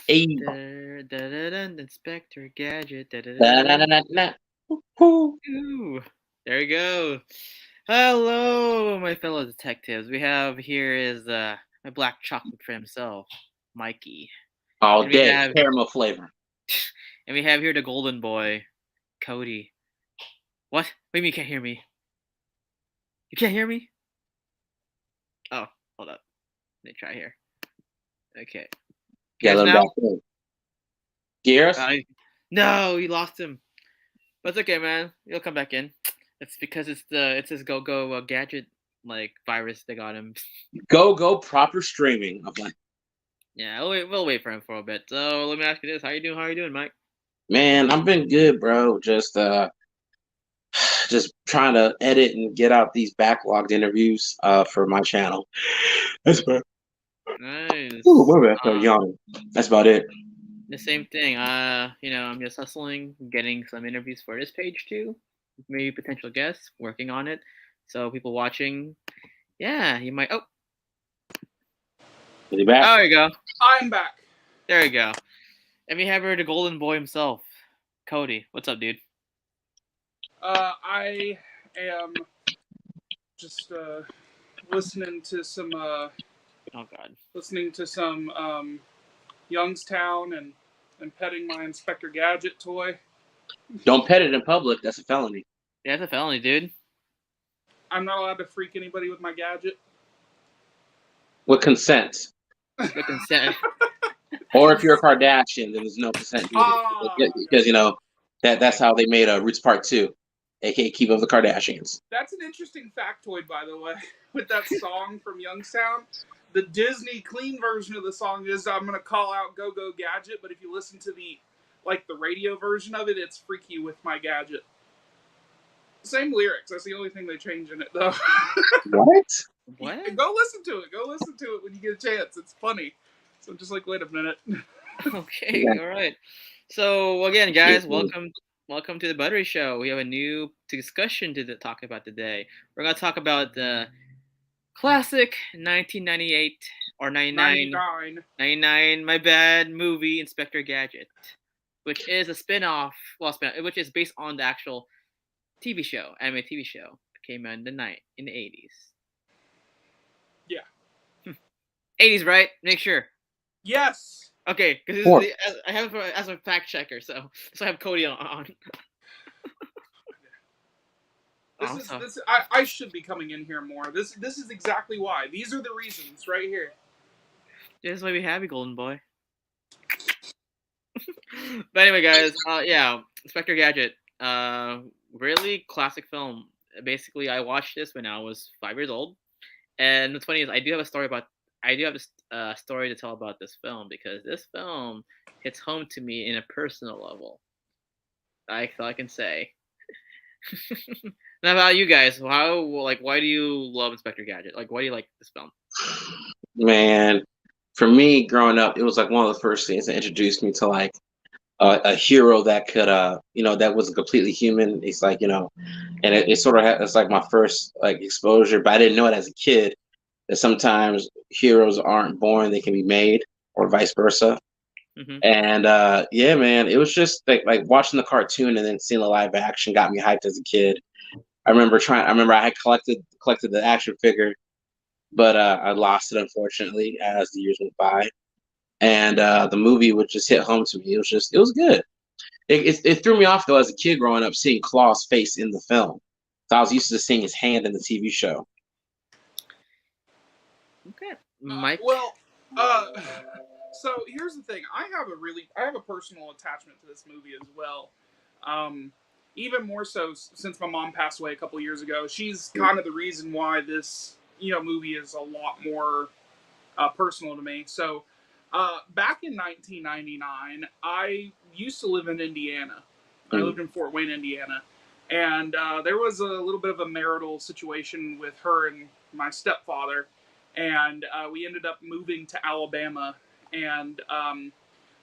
Hey. Inspector Gadget. Da-da-da-da-da. Woo. Ooh, there we go. Hello, my fellow detectives. We have here is my black chocolate for himself, Mikey, All and we day. have Caramel flavor. here the golden boy, Cody. What? What do you mean you can't hear me? You can't hear me? Oh, hold up. Let me try here. Okay. Yeah, Hear us let him now? back in. Gears? Uh, no, you lost him. But it's okay, man. He'll come back in. It's because it's his go gadget virus that got him. Go proper streaming. I'm like, Yeah, we'll wait for him for a bit. So let me ask you this: How you doing? How you doing, Mike? man, I've been good, bro. Just trying to edit and get out these backlogged interviews for my channel. That's about Ooh, Nice. my bad. I'm yawning. That's about it. The same thing. I'm just hustling, getting some interviews for this page too. Maybe potential guests, working on it. So people watching, yeah, you might. Oh, Is he back? there you go. I'm back. There you go. And we have here the golden boy himself, Cody. What's up, dude? I am just listening to some Oh God. Youngstown and petting my Inspector Gadget toy. Don't pet it in public. That's a felony. Yeah, that's a felony, dude. I'm not allowed to freak anybody with my gadget. With consent. With consent. Or if you're a Kardashian, then there's no consent needed. Because, that's how they made Roots Part 2, aka Keep Up the Kardashians. That's an interesting factoid, by the way, with that song from Youngstown. The Disney clean version of the song is I'm gonna call out Go Go Gadget, but if you listen to the radio version of it, it's Freak You with My Gadget. Same lyrics. That's the only thing they change in it, though. What? What? Go listen to it. Go listen to it when you get a chance. It's funny. So just wait a minute. Okay, all right. So again, guys, welcome to the Buttery Show. We have a new discussion to talk about today. We're gonna talk about the classic 1998 or 99, my bad, movie Inspector Gadget, which is a spin-off, which is based on the actual TV show, anime TV show, that came out in the 80s. Yeah. 80s, right? Make sure. Yes. Okay, because I have it as a fact checker, so I have Cody on. I should be coming in here more. This is exactly why. These are the reasons right here. This is why we have you, Golden Boy. But anyway, guys, yeah, Inspector Gadget, really classic film. Basically, I watched this when I was 5 years old, and what's funny is I do have a story to tell about this film because this film hits home to me in a personal level. I thought I can say. Now, about you guys, why do you love Inspector Gadget? Why do you like this film? Man, for me, growing up, it was like one of the first things that introduced me to a hero that could, that was completely human. It's and it sort of it's like my first exposure, but I didn't know it as a kid that sometimes heroes aren't born; they can be made, or vice versa. Mm-hmm. And yeah, man, it was just like watching the cartoon and then seeing the live action got me hyped as a kid. I remember I had collected the action figure, but I lost it unfortunately as the years went by. And the movie would just hit home to me. It was good. It threw me off though as a kid growing up seeing Claw's face in the film. So I was used to seeing his hand in the TV show. Okay, Mike. So here's the thing. I have a personal attachment to this movie as well. Even more so since my mom passed away a couple years ago. She's kind of the reason why this movie is a lot more personal to me. So back in 1999, I used to live in Indiana. I lived in Fort Wayne, Indiana. And there was a little bit of a marital situation with her and my stepfather. And we ended up moving to Alabama. And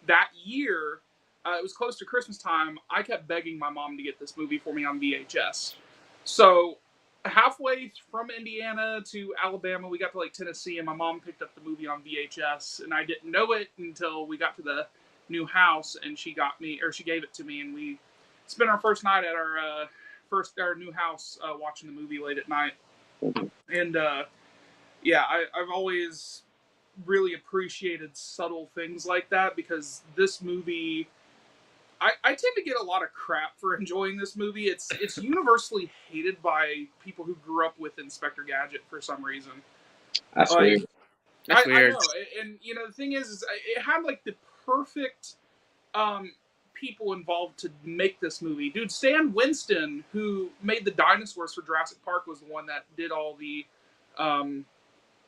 that year, it was close to Christmas time. I kept begging my mom to get this movie for me on VHS. So halfway from Indiana to Alabama, we got to like Tennessee, and my mom picked up the movie on VHS, and I didn't know it until we got to the new house, and she gave it to me, and we spent our first night at our new house watching the movie late at night, and yeah, I've always really appreciated subtle things like that because this movie. I tend to get a lot of crap for enjoying this movie. It's universally hated by people who grew up with Inspector Gadget for some reason. That's weird. That's weird. I know, and you know the thing is it had like the perfect people involved to make this movie. Dude, Stan Winston, who made the dinosaurs for Jurassic Park, was the one that did all the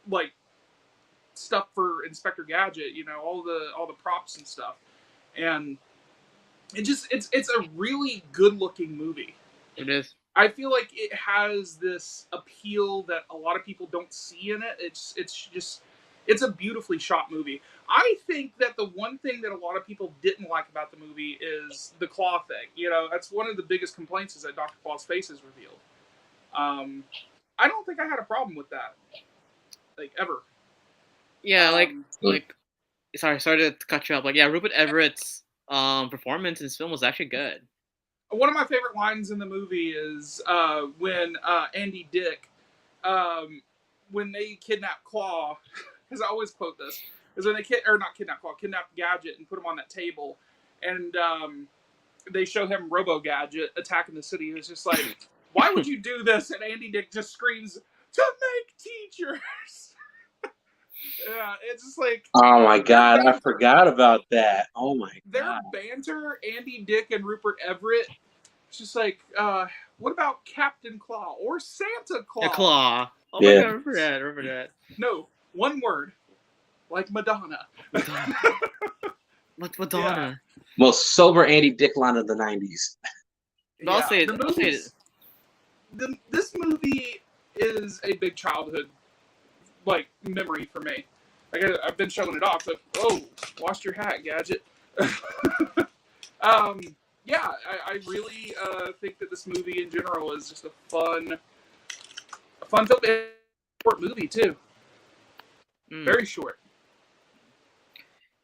like stuff for Inspector Gadget. You know, all the props and stuff, and it's a really good looking movie. It is. I feel like it has this appeal that a lot of people don't see in it. It's a beautifully shot movie. I think that the one thing that a lot of people didn't like about the movie is the claw thing. You know, that's one of the biggest complaints is that Dr. Claw's face is revealed. I don't think I had a problem with that, like ever. Yeah, sorry to cut you up. Like, yeah, Rupert Everett's performance in this film was actually good. One of my favorite lines in the movie is when Andy Dick, when they kidnap Claw, because I always quote this, is when they kidnap Gadget and put him on that table, and they show him Robo Gadget attacking the city, and it's just like, why would you do this? And Andy Dick just screams, "To make teachers!" Yeah, it's just like... Oh my god, I forgot about that. Oh my god. Their banter, Andy Dick and Rupert Everett, it's just like, what about Captain Claw or Santa Claw? Claw. Oh yeah. My god, remember that. No, one word. Like Madonna. What's Madonna? Yeah. Most sober Andy Dick line of the 90s. Yeah, I'll say it. This movie is a big childhood memory for me. Like I've been showing it off, but wash your hat, Gadget. Yeah, I really think that this movie in general is just a fun film. Short movie too. Very short.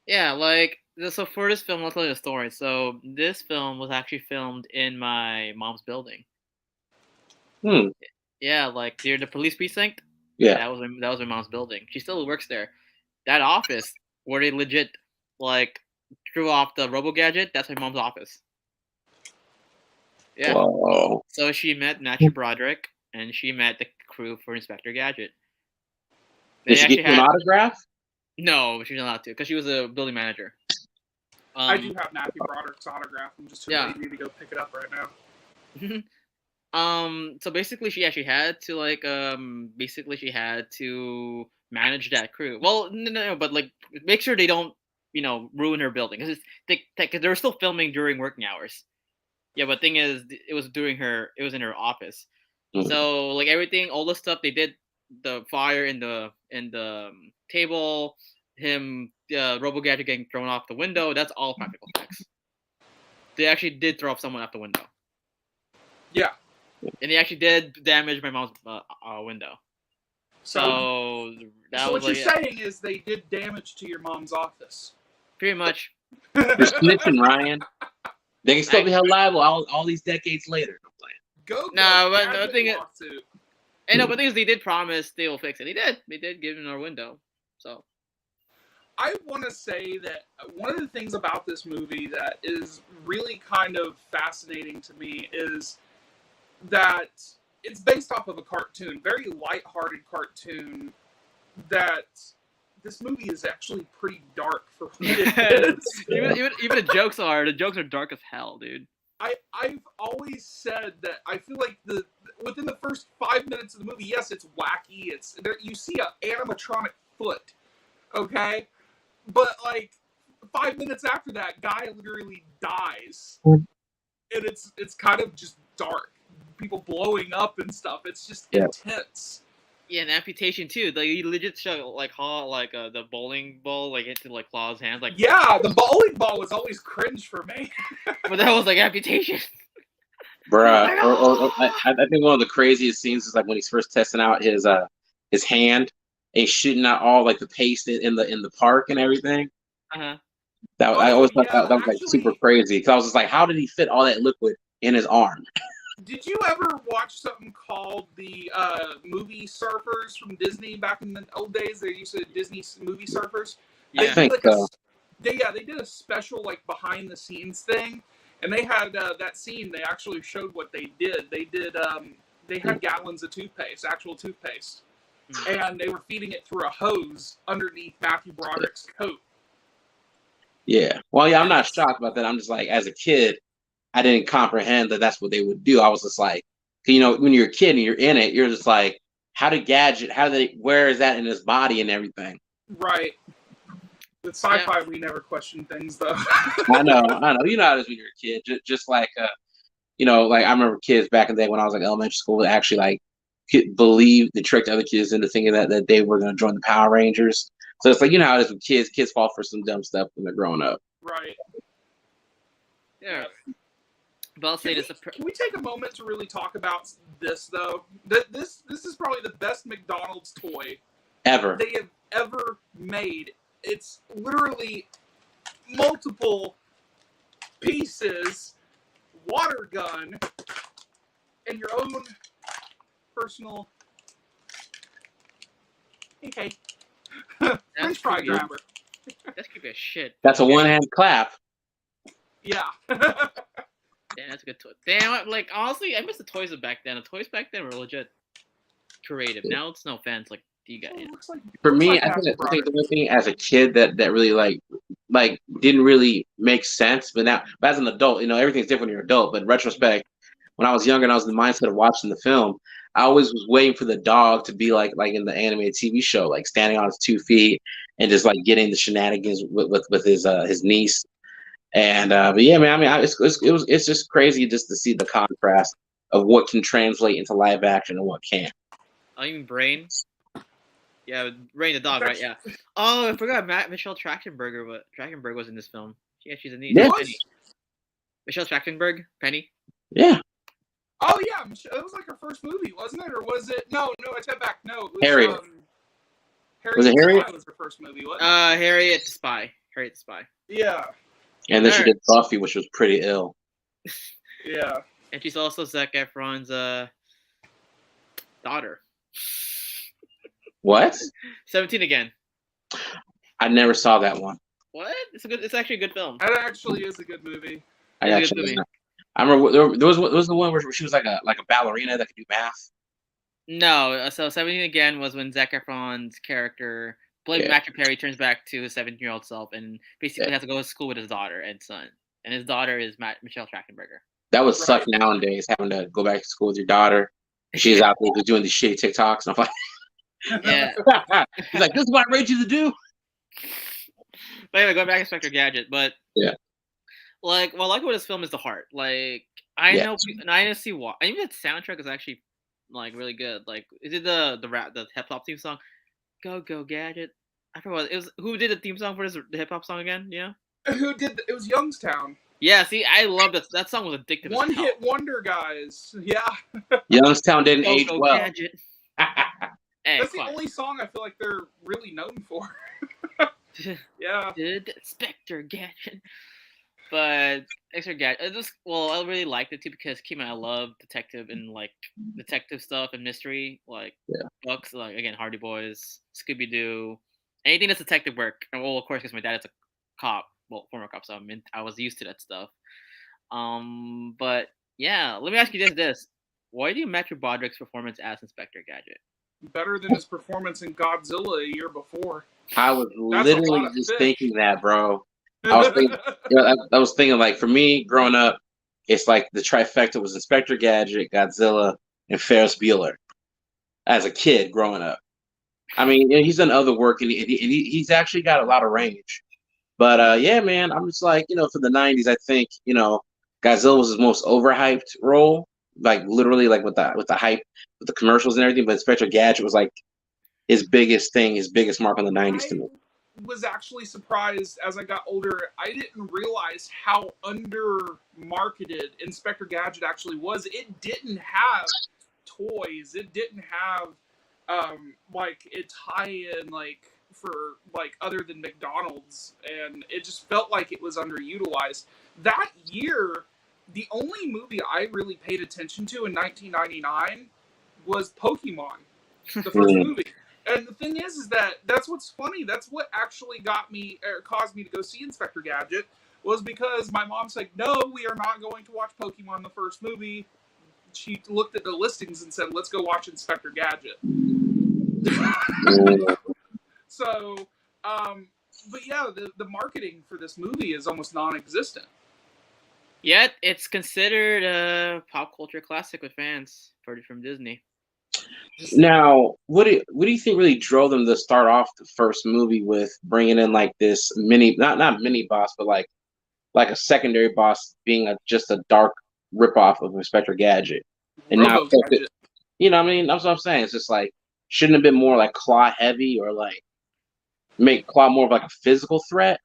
Yeah, so for this film, I'll tell you a story. So this film was actually filmed in my mom's building. Yeah, like near the police precinct. Yeah, that was my mom's building. She still works there. That office where they legit drew off the Robo Gadget, that's my mom's office. Yeah. Whoa. So she met Matthew Broderick and she met the crew for Inspector Gadget. Did she get you an autograph? No, she's not allowed to because she was a building manager. I do have Matthew Broderick's autograph. I'm just too lazy to go pick it up right now. So basically, she had to manage that crew. Well, no, but make sure they don't, ruin her building because they were still filming during working hours. Yeah, but thing is, it was in her office. Mm-hmm. So everything, all the stuff they did, the fire in the table, Robo Gadget getting thrown off the window, that's all practical effects. They actually did throw off someone out the window. Yeah. And they actually did damage my mom's window. So what you're saying is they did damage to your mom's office. Pretty much. You're snitching, Ryan. They can still be held liable all these decades later. I'm playing. But the thing is, but the thing is, they did promise they will fix it. They did. They did give them our window. So I want to say that one of the things about this movie that is really kind of fascinating to me is that it's based off of a cartoon, very lighthearted cartoon, that this movie is actually pretty dark for what it is. even the jokes are dark as hell, dude. I've always said that I feel like within the first 5 minutes of the movie, yes, it's wacky. You see an animatronic foot, okay? But 5 minutes after that, guy literally dies. And it's kind of just dark. People blowing up and stuff. It's just intense. Yeah, and amputation too. You legit show how the bowling ball into Claw's hands. Yeah, the bowling ball was always cringe for me. But that was amputation. bruh. I think one of the craziest scenes is like when he's first testing out his hand and he's shooting out all like the paste in the park and everything. Uh-huh. I always thought that was like super actually, crazy because I was just like, how did he fit all that liquid in his arm? did you ever watch something called the movie Surfers from Disney back in the old days? They used to Disney movie Surfers. I Yeah. think so. They did a special like behind the scenes thing, and they had that scene. They actually showed what they did. They had gallons of toothpaste, actual toothpaste, and they were feeding it through a hose underneath Matthew Broderick's coat. Yeah. Well, yeah, I'm not shocked about that. I'm just like, as a kid, I didn't comprehend that that's what they would do. I was just like, you know, when you're a kid and you're in it, you're just like, where is that in his body and everything? Right. With sci-fi, we never question things, though. I know. You know how it is when you're a kid. Just like, you know, like I remember kids back in the day when I was like elementary school would actually like believe they tricked other kids into thinking that they were going to join the Power Rangers. So it's like, you know how it is with kids. Kids fall for some dumb stuff when they're growing up. Right. Yeah. But I'll say this. Can we take a moment to really talk about this, though? This is probably the best McDonald's toy Ever. they have ever made. It's literally multiple pieces, water gun, and your own personal French fry grabber. That's creepy as shit. That's a one-hand clap. Yeah. Damn, that's a good toy. Damn, like honestly, I miss the toys of back then. The toys back then were legit creative. Now it's no offense, like you guys. For me, I think the one thing as a kid that really like didn't really make sense, but as an adult, you know, everything's different when you're an adult. But in retrospect, when I was younger and I was in the mindset of watching the film, I always was waiting for the dog to be like in the animated TV show, like standing on his 2 feet and just like getting the shenanigans with his niece. And but yeah, man, I mean, it's just crazy just to see the contrast of what can translate into live action and what can't. Oh, you mean Brain? Yeah, Brain the dog, right? Yeah. Oh, I forgot Michelle Trachtenberg was in this film. Yeah, she's a neat. Yeah. Michelle Trachtenberg, Penny. Yeah. Oh yeah, it was like her first movie, wasn't it? Or was it? No, I take back. No, it was Harriet. Harriet. Was it Harriet? Was her first movie? Wasn't it? Harriet the Spy. Harriet the Spy. Yeah. And then she did Buffy, which was pretty ill. Yeah. And she's also Zac Efron's daughter. What? 17 Again. I never saw that one. What? It's actually a good film. That actually is a good movie. I remember there was the one where she was like a ballerina that could do math. No, so 17 Again was when Zac Efron's character, Matthew Perry, turns back to his 17-year-old self and basically has to go to school with his daughter and son. And his daughter is Michelle Trachtenberg. That would suck nowadays, having to go back to school with your daughter. She's out there doing these shitty TikToks, and I'm like, yeah. He's like, this is what I raised you to do. But anyway, going back to Inspector Gadget, but yeah, like, what I like about this film is the heart. Like, I see why. I even the soundtrack is actually like really good. Like, is it the hip hop theme song? Go Gadget. I forgot who did the theme song for the hip hop song again? Yeah. Who did? It was Youngstown. Yeah. See, I love that. That song was addictive. One hit wonder, guys. Yeah. Youngstown didn't age well. Gadget. That's the only song I feel like they're really known for. Yeah. Inspector Gadget. But Inspector Gadget, I really liked it too because I love detective and like detective stuff and mystery, like books, like again Hardy Boys, Scooby Doo, anything that's detective work. And well, of course, because my dad is a cop, former cop, so I was used to that stuff. But yeah, let me ask you this: why do you Matthew Broderick's performance as Inspector Gadget? Better than his performance in Godzilla a year before. I was literally just thinking that, bro. I was thinking, like, for me, growing up, it's like the trifecta was Inspector Gadget, Godzilla, and Ferris Bueller. As a kid growing up, I mean, he's done other work, and he's actually got a lot of range. But yeah, man, I'm just like, for the '90s, I think Godzilla was his most overhyped role, like literally, like with the hype, with the commercials and everything. But Inspector Gadget was like his biggest thing, his biggest mark on the '90s to me. was actually surprised as I got older. I didn't realize how under-marketed Inspector Gadget actually was. It didn't have toys. It didn't have like a tie-in for other than McDonald's, and it just felt like it was underutilized. That year, the only movie I really paid attention to in 1999 was Pokemon, the first movie. And the thing is that's what's funny. That's what actually got me, or caused me to go see Inspector Gadget, was because my mom said, "No, we are not going to watch Pokemon the first movie." She looked at the listings and said, "Let's go watch Inspector Gadget." So, but yeah, the marketing for this movie is almost non-existent. Yet it's considered a pop culture classic with fans from Disney. Now, what do you think really drove them to start off the first movie with bringing in like this not mini boss, but like a secondary boss being just a dark ripoff of Inspector Gadget, and not Gadget. You know what I mean? That's what I'm saying. It's just like, shouldn't have been more like Claw heavy, or like make Claw more of like a physical threat.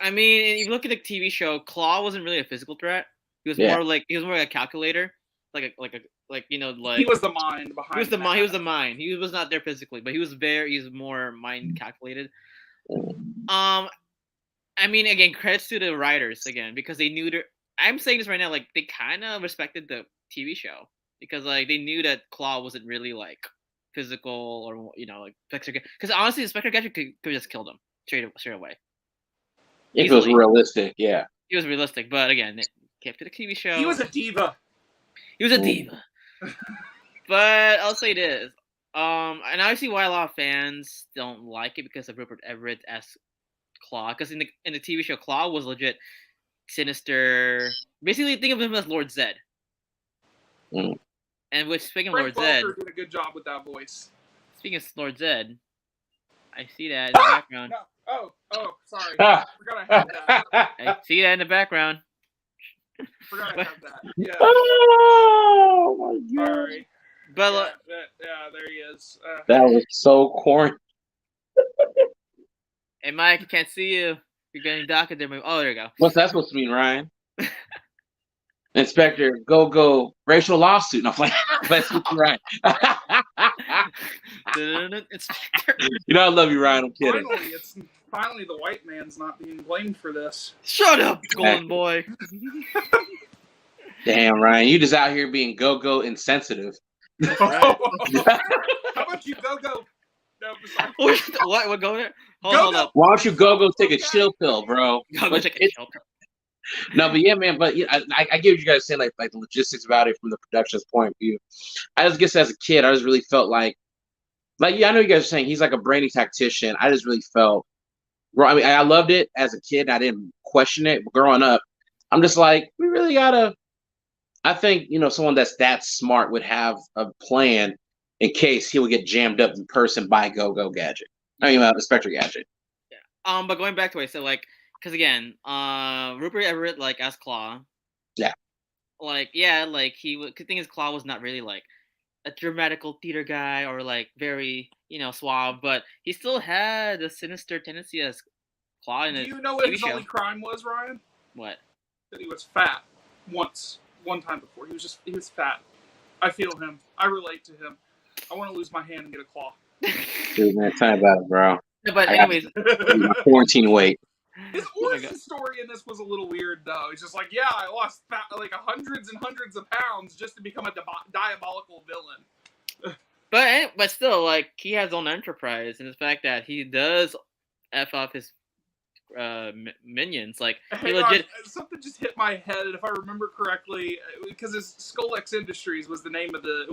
I mean, if you look at the TV show, Claw wasn't really a physical threat. He was more like a calculator, like he was the mind behind. He was the mind. He was the mind. He was not there physically, but he was more mind calculated. I mean, again, credits to the writers again, because they knew I'm saying this right now, like they kind of respected the TV show, because like they knew that Claw wasn't really like physical, or like because honestly, Inspector Gadget could just kill them straight away. If it was realistic, yeah. He was realistic, but again, it kept to the TV show. He was a diva. But I'll say this. And I see why a lot of fans don't like it because of Rupert Everett as Claw. Because in the TV show, Claw was legit sinister. Basically, think of him as Lord Zed. And speaking of Lord Zed, did a good job with that voice. Speaking of Lord Zed, I see that in the background. No. Oh, sorry. Forgot I had that. I see that in the background. Forgot I had that. Yeah. Oh my god. Sorry. But yeah, there he is. That was so corny. Hey, Mike, I can't see you. You're getting docked there. Oh, there you go. What's that supposed to mean, Ryan? Inspector, go, racial lawsuit. No, I'm like, right. Inspector. You know I love you, Ryan. I'm kidding. Finally the white man's not being blamed for this. Shut up, golden boy. Damn, Ryan, you just out here being go insensitive. How about you go? No, what go there? Hold up. Why don't you go take a chill pill, bro? Go take a chill pill. No, but yeah, man. But yeah, I get what you guys saying, like the logistics about it from the production's point of view. I just guess as a kid, I just really felt like yeah, I know you guys are saying he's like a brainy tactician. I just really felt, I mean, I loved it as a kid. I didn't question it. But growing up, I'm just like, we really gotta. I think someone that's that smart would have a plan in case he would get jammed up in person by Go Gadget. I mean, Inspector Gadget. Yeah. But going back to what I said, like. Because again, Rupert Everett, like as Claw, yeah, like yeah, like the thing is, Claw was not really like a dramatical theater guy or like very suave, but he still had a sinister tendency as Claw. Do you know what his only crime was, Ryan? What? That he was fat. One time before, he was fat. I feel him. I relate to him. I want to lose my hand and get a claw. Dude, man, tell me about it, bro. But anyways, my quarantine weight. His origin story in this was a little weird, though. He's just like, yeah, I lost like hundreds and hundreds of pounds just to become a diabolical villain. But still, like, he has his own enterprise, and the fact that he does F off his minions, like, he legit. Something just hit my head, if I remember correctly, because his Skolex Industries was the name of the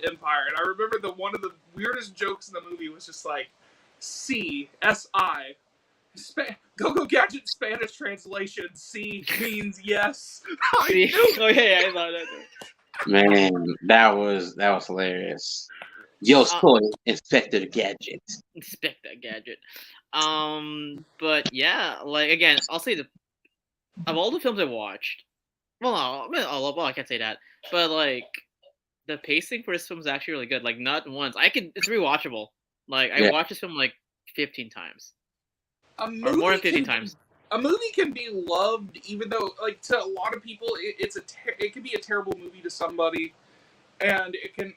empire, and I remember one of the weirdest jokes in the movie was just like, CSI. Go Gadget Spanish translation. C means yes. Oh yeah, I love that. Man, that was hilarious. Yo soy Inspector Gadget. Inspector Gadget. But yeah, like again, I'll say of all the films I watched, I can't say that, but like the pacing for this film is actually really good. Like not once, it's rewatchable. Like I watched this film like 15 times. A Or more than 15 times. A movie can be loved, even though, like, to a lot of people, it can be a terrible movie to somebody, and it can,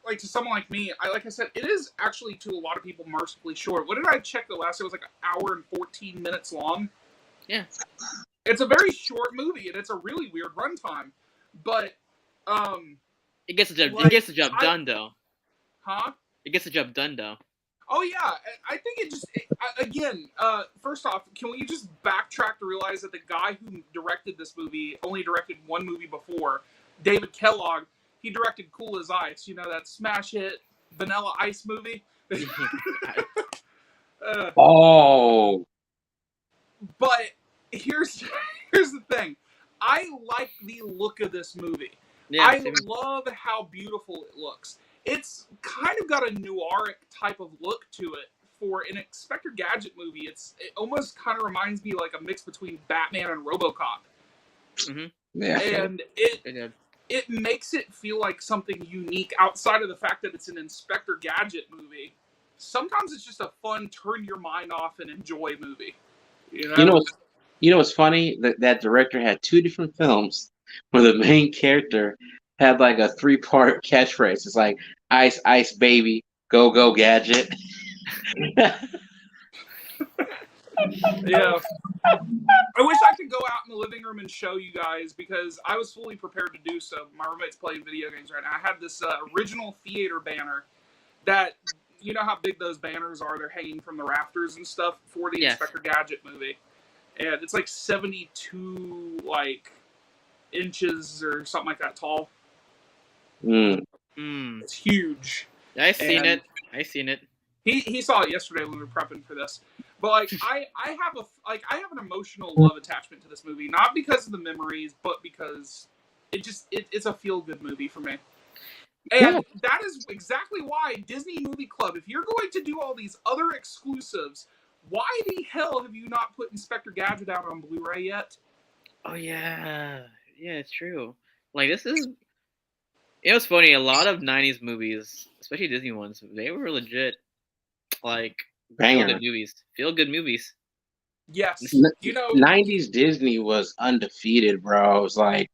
like, to someone like me, like I said, it is actually to a lot of people mercifully short. What did I check the last? It was like an hour and 14 minutes long. Yeah. It's a very short movie, and it's a really weird runtime, but it gets the job. like, it gets the job done, though. Huh? It gets the job done, though. Oh yeah, I think it just again. First off, can we just backtrack to realize that the guy who directed this movie only directed one movie before, David Kellogg. He directed Cool as Ice. You know, that smash hit Vanilla Ice movie. Oh. But here's the thing. I like the look of this movie. Yeah, I love how beautiful it looks. It's kind of got a noiric type of look to it for an Inspector Gadget movie. It almost kind of reminds me like a mix between Batman and RoboCop. Mm-hmm. Yeah. And it makes it feel like something unique outside of the fact that it's an Inspector Gadget movie. Sometimes it's just a fun turn your mind off and enjoy movie. You know what's funny? That director had 2 different films where the main character had like a 3-part catchphrase. It's like ice, ice, baby, go, go, gadget. Yeah. I wish I could go out in the living room and show you guys because I was fully prepared to do so. My roommate's playing video games right now. I had this original theater banner that, you know how big those banners are? They're hanging from the rafters and stuff for the Inspector Gadget movie. And it's like 72 inches or something like that tall. It's huge. I've seen it. He saw it yesterday when we were prepping for this. But like I have an emotional love attachment to this movie, not because of the memories, but because it's a feel good movie for me. And that is exactly why Disney Movie Club, if you're going to do all these other exclusives, why the hell have you not put Inspector Gadget out on Blu-ray yet? Oh yeah, it's true. Like this is. It was funny. A lot of '90s movies, especially Disney ones, they were legit, like feel good movies. Yes, 90s Disney was undefeated, bro. It was like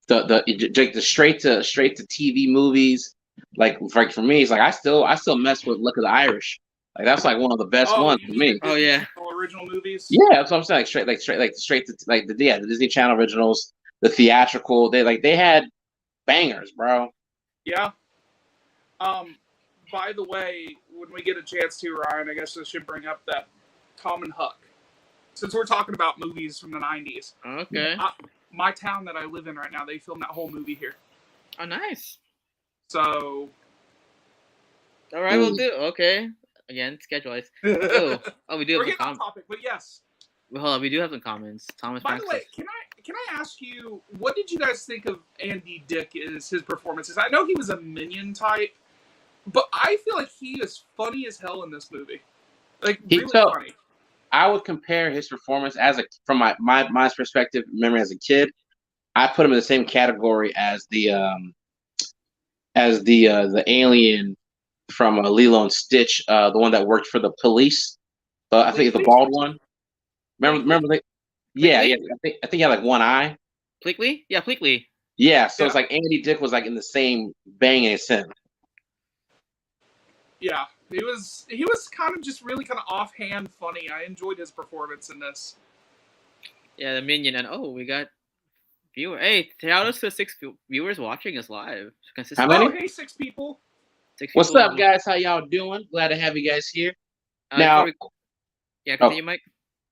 the straight to TV movies. Like for me, it's like I still mess with Look of the Irish. Like that's like one of the best ones for me. Oh yeah, original movies. Yeah, that's what I'm saying. Straight to the Disney Channel originals, the theatrical. They had bangers, bro. Yeah. By the way, when we get a chance to, Ryan, I guess I should bring up that Tom and Huck. Since we're talking about movies from the 90s. Okay. My town that I live in right now, they filmed that whole movie here. Oh, nice. So. All right, we'll do. Okay. Again, schedule-wise. We do have We're getting off topic, but yes. Well, hold on, we do have some comments. Thomas. By the way, can I ask you, what did you guys think of Andy Dick as his performances? I know he was a minion type, but I feel like he is funny as hell in this movie. Like really funny. I would compare his performance from my perspective, memory as a kid. I put him in the same category as the alien from Lilo and Stitch, the one that worked for the police. I think the bald one. Remember they? Yeah. I think he had like one eye. Pleakley? Yeah, Pleakley. Yeah, so it's like Andy Dick was like in the same bang as him. Yeah, he was kind of just really kind of offhand funny. I enjoyed his performance in this. Yeah, the minion, and we got viewer. Hey, shout out to 6 viewers watching us live. How many? Oh, hey, 6 people. 6 What's people. up, guys? How y'all doing? Glad to have you guys here. Now, continue, Mike.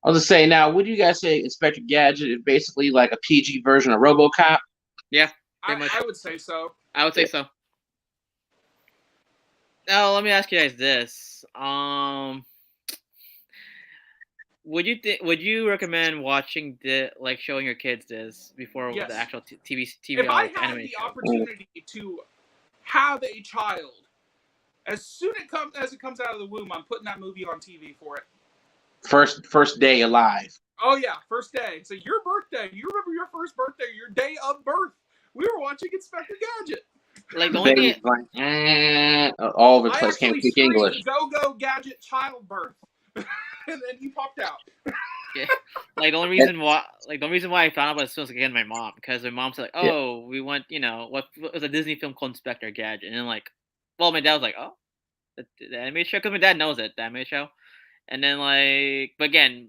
I was just saying, now, would you guys say Inspector Gadget is basically like a PG version of RoboCop? Yeah, pretty much. I would say so. I would say so. Now, let me ask you guys this: would you recommend watching showing your kids this before the actual TV? If I had the opportunity to have a child, as soon as it comes out of the womb, I'm putting that movie on TV for it. First day alive. Oh yeah, first day. So your birthday. You remember your first birthday, your day of birth. We were watching Inspector Gadget. Like the only thing, all over the I place. Can't actually speak screamed English. "Go Gadget childbirth," and then he popped out. yeah, like the only reason why, I found out about this film was again my mom, because my mom said like, Yeah. oh, we want, what was a Disney film called Inspector Gadget, and then like, well, my dad was like, oh, the animated show, because my dad knows it, the animated show, and then like, but again,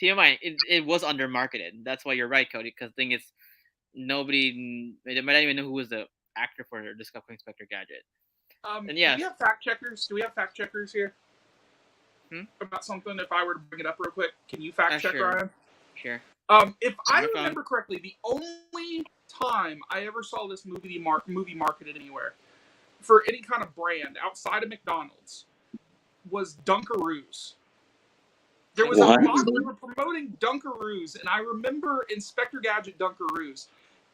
TMI, it was undermarketed. That's why you're right, Cody. Because the thing is, they might not even know who was the actor for Discovery Inspector Gadget. And Do yes, we have fact checkers? Do we have fact checkers here about something? If I were to bring it up real quick, can you fact check, sure. Ryan? Sure. If I remember correctly, the only time I ever saw this movie marketed anywhere for any kind of brand outside of McDonald's was Dunkaroos. There was What? a box, they were promoting Dunkaroos, and I remember Inspector Gadget Dunkaroos.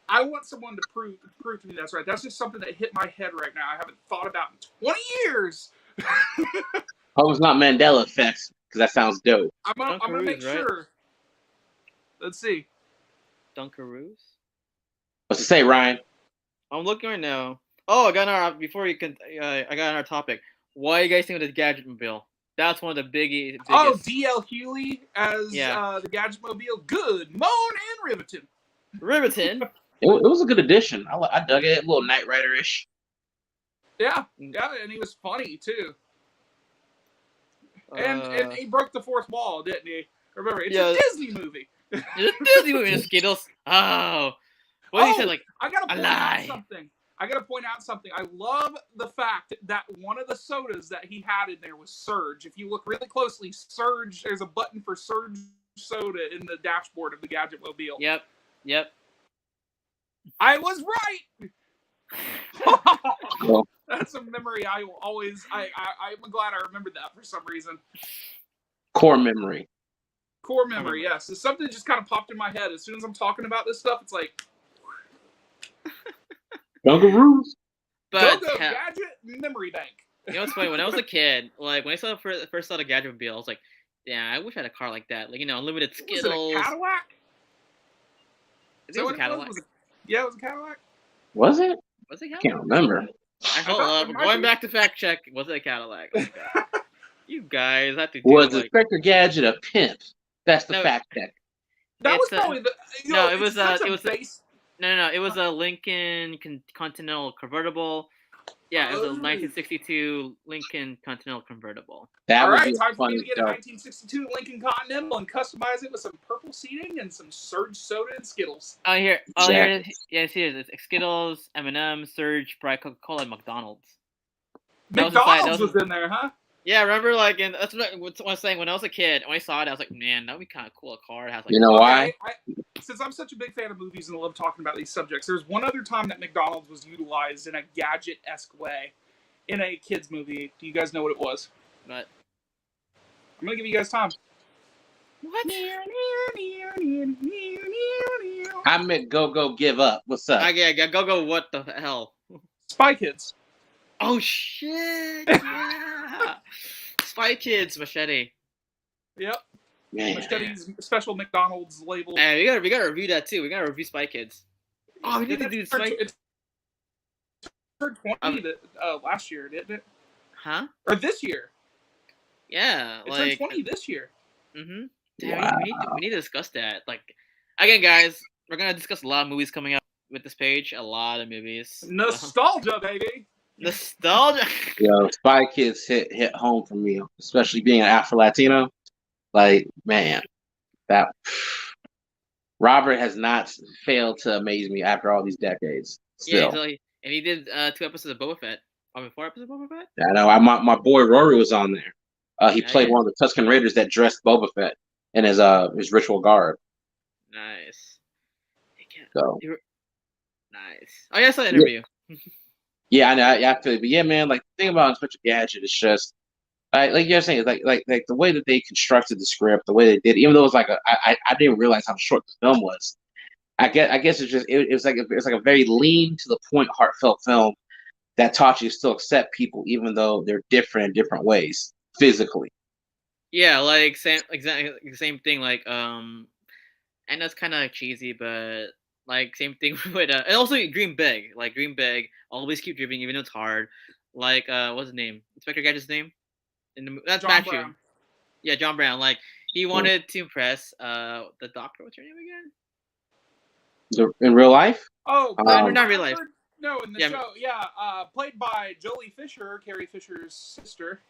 I want someone to prove to me that's right. That's just something that hit my head right now. I haven't thought about in 20 years. Hope it's not Mandela effects, because that sounds dope. I'm gonna make sure. Let's see. Dunkaroos. What's it say, Ryan? I'm looking right now. Oh, I got our topic. Why you guys think of the Gadget Mobile? That's one of the biggest. Oh, D.L. Hewley as the Gadget Mobile. Good, moan and riveting. Riveting. It was a good addition. I dug it. A little Knight Rider-ish. Yeah, and he was funny too. And he broke the fourth wall, didn't he? Remember, it's a Disney movie. It's a Disney movie. Skittles. Oh, what he said? Like, I gotta point out something. I love the fact that one of the sodas that he had in there was Surge. If you look really closely, Surge. There's a button for Surge soda in the dashboard of the Gadget Mobile. Yep. I was right. Well, that's a memory I will always. I'm glad I remembered that for some reason. Core memory. Yes. It's something that just kind of popped in my head as soon as I'm talking about this stuff. It's like Dunkaroos. But Gadget memory bank. You know what's funny? When I was a kid, like when I first saw the Gadget Mobile, I was like, "Yeah, I wish I had a car like that." Like, unlimited Skittles. Was it a Cadillac? It was a Cadillac. Yeah, it was a Cadillac. Was it? Was it a Cadillac? I can't remember. Hold up. Going back to fact check. Was it a Cadillac? Oh, you guys have to do Was Inspector Gadget a pimp? That's the fact check. That was probably the. No, it was It was a Lincoln Continental convertible. Yeah, it was a 1962 Lincoln Continental convertible. All right, time for me to get a 1962 Lincoln Continental and customize it with some purple seating and some Surge soda and Skittles. Here it is. Yes, here it is. It's Skittles, M&M, Surge, Sprite, Coca-Cola, and McDonald's. McDonald's was in there, huh? Yeah, remember, like, and that's what I was saying. When I was a kid, when I saw it, I was like, man, that would be kind of cool. A car has, like, you know why? Since I'm such a big fan of movies and I love talking about these subjects, there's one other time that McDonald's was utilized in a gadget-esque way in a kids movie. Do you guys know what it was? What? I'm gonna give you guys time. What? I'm at Go Give Up. What's up? Go. What the hell? Spy Kids. Oh shit! Yeah. Spy Kids Machete. Yep. Man. Machete's special McDonald's label. And we gotta review that too. We gotta review Spy Kids. Oh, we need to do Spy. It turned 20 last year, didn't it? Huh? Or this year? Yeah, it turned 20 this year. Mm-hmm. Damn, wow. we need to discuss that. Like, again, guys, we're gonna discuss a lot of movies coming up with this page. A lot of movies. Nostalgia, baby. Nostalgia. Yo, Spy Kids hit home for me, especially being an Afro-Latino. Like, man, that Robert has not failed to amaze me after all these decades. Still. Yeah, and he did 2 episodes of Boba Fett. 4 episodes of Boba Fett? Yeah, I know. My boy Rory was on there. He played one of the Tusken Raiders that dressed Boba Fett in his ritual garb. Nice. So nice. Oh, yeah, I saw the interview. Yeah, I know. I feel it. But yeah, man, like the thing about Inspector Gadget is just like you're saying, like the way that they constructed the script, the way they did, even though it was like I didn't realize how short the film was. I guess it's just it was like a very lean to the point, heartfelt film that taught you to still accept people, even though they're different in different ways physically. Yeah, like exactly the same thing. Like, and that's kind of cheesy, but Like same thing with and also dream big. Like dream big. Always keep dreaming, even though it's hard. Like what's his name? Inspector Gadget's name in the that's John Matthew. Brown. Yeah, John Brown. Like he wanted to impress the doctor. What's her name again? In real life? Oh, not real life. No, in the Yeah. show, yeah, played by Jolie Fisher, Carrie Fisher's sister.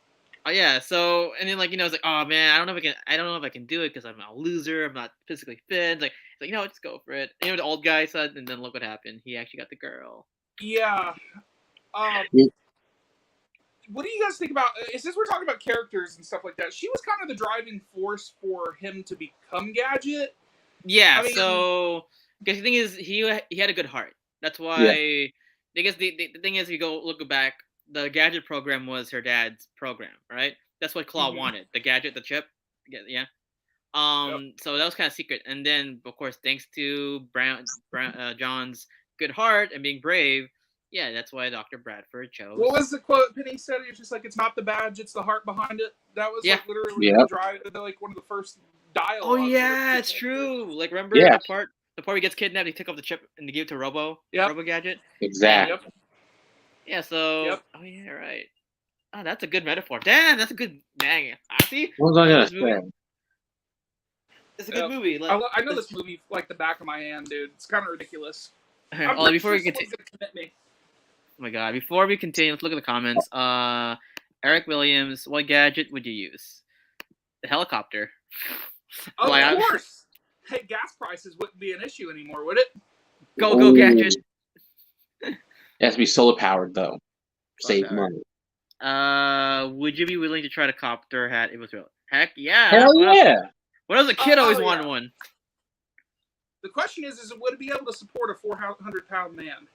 Oh yeah, so and then like it's like, oh man, I don't know if I can do it because I'm a loser. I'm not physically fit. It's like just go for it. The old guy said, and then look what happened. He actually got the girl. Yeah. Yeah. What do you guys think about? Since we're talking about characters and stuff like that, she was kind of the driving force for him to become Gadget. Yeah. I mean- so because the thing is, he had a good heart. That's why. I guess the thing is, if you go look back, the Gadget program was her dad's program, right? That's what Claw wanted. The Gadget, the chip. Yeah. So that was kind of secret, and then of course, thanks to John's good heart and being brave, yeah, that's why Dr. Bradford chose. What was the quote Penny said? It's just like, it's not the badge, it's the heart behind it. That was Yeah. like literally the drive, like one of the first dialogue. Oh yeah, it's true. Like remember Yeah. the part where he gets kidnapped, he take off the chip and they give it to Robo Gadget. Exactly. Yep. Yeah. So. Yep. Oh yeah, right. Oh, that's a good metaphor. Damn, that's a good. Dang. I see. What was I gonna This movie- say? It's a good movie. Like, I know this movie like the back of my hand, dude. It's kind of ridiculous. Oh, before we continue. Someone's gonna commit me. Oh my god! Before we continue, let's look at the comments. Eric Williams, what gadget would you use? The helicopter. Of Like, course. Hey, gas prices wouldn't be an issue anymore, would it? Go Ooh. gadget. It has to be solar powered though. Save Solar-powered. money. Would you be willing to try the copter hat? It was real. Heck yeah! Hell yeah! When I was a kid, I always yeah. wanted one. The question is would it be able to support a 400-pound man?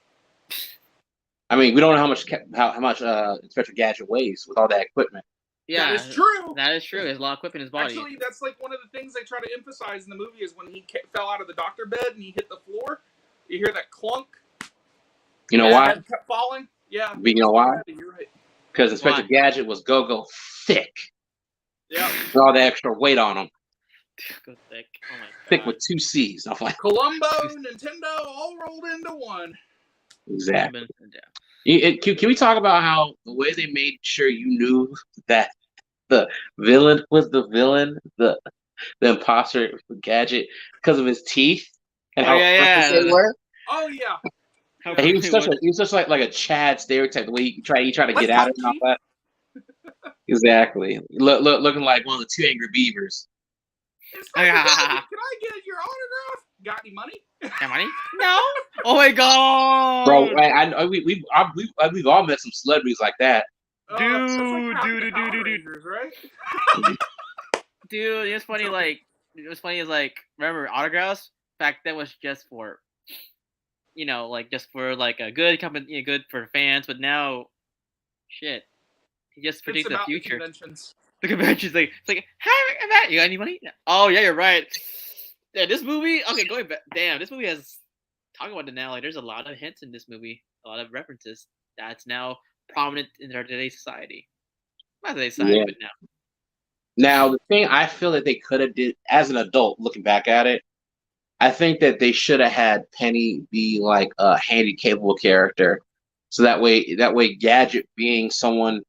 I mean, we don't know how much Inspector Gadget weighs with all that equipment. Yeah, That is true. That is true. There's a lot of equipment in his body. Actually, that's like one of the things they try to emphasize in the movie is when he fell out of the doctor bed and he hit the floor. You hear that clunk. You know and why? his head kept falling. Yeah. You know why? You're right. Because Inspector Why? Gadget was go thick. Yeah. With all the extra weight on him. Go thick. Oh my god. Thick with 2 C's. I'm like, Columbo, Nintendo, all rolled into one. exactly. Yeah. Can we talk about how the way they made sure you knew that the villain was the villain, the imposter Gadget, because of his teeth and how yeah. they were? Oh yeah. How And he was funny such like a Chad stereotype. The way he tried to Let's get at talk it and all that. Exactly. Looking like one of the 2 Angry Beavers. Can I get your autograph? Got any money? Got money? No. Oh my god. Bro, we've all met some celebrities like that. That's like half Dude, the Power Rangers, right? Dude, it's funny. Like, what's funny is like, remember autographs? Back then was just for, like just for like a good company, good for fans. But now, shit, he just predicts the future. The convention's like, it's like, hi, Matt, you got any money? Oh yeah, you're right. Yeah, this movie. Okay, going back. Damn, this movie has talking about it now. Like, there's a lot of hints in this movie, a lot of references that's now prominent in our today's society. Not today's society, but now. Now, the thing I feel that they could have did as an adult, looking back at it, I think that they should have had Penny be like a handy capable character, so that way Gadget being someone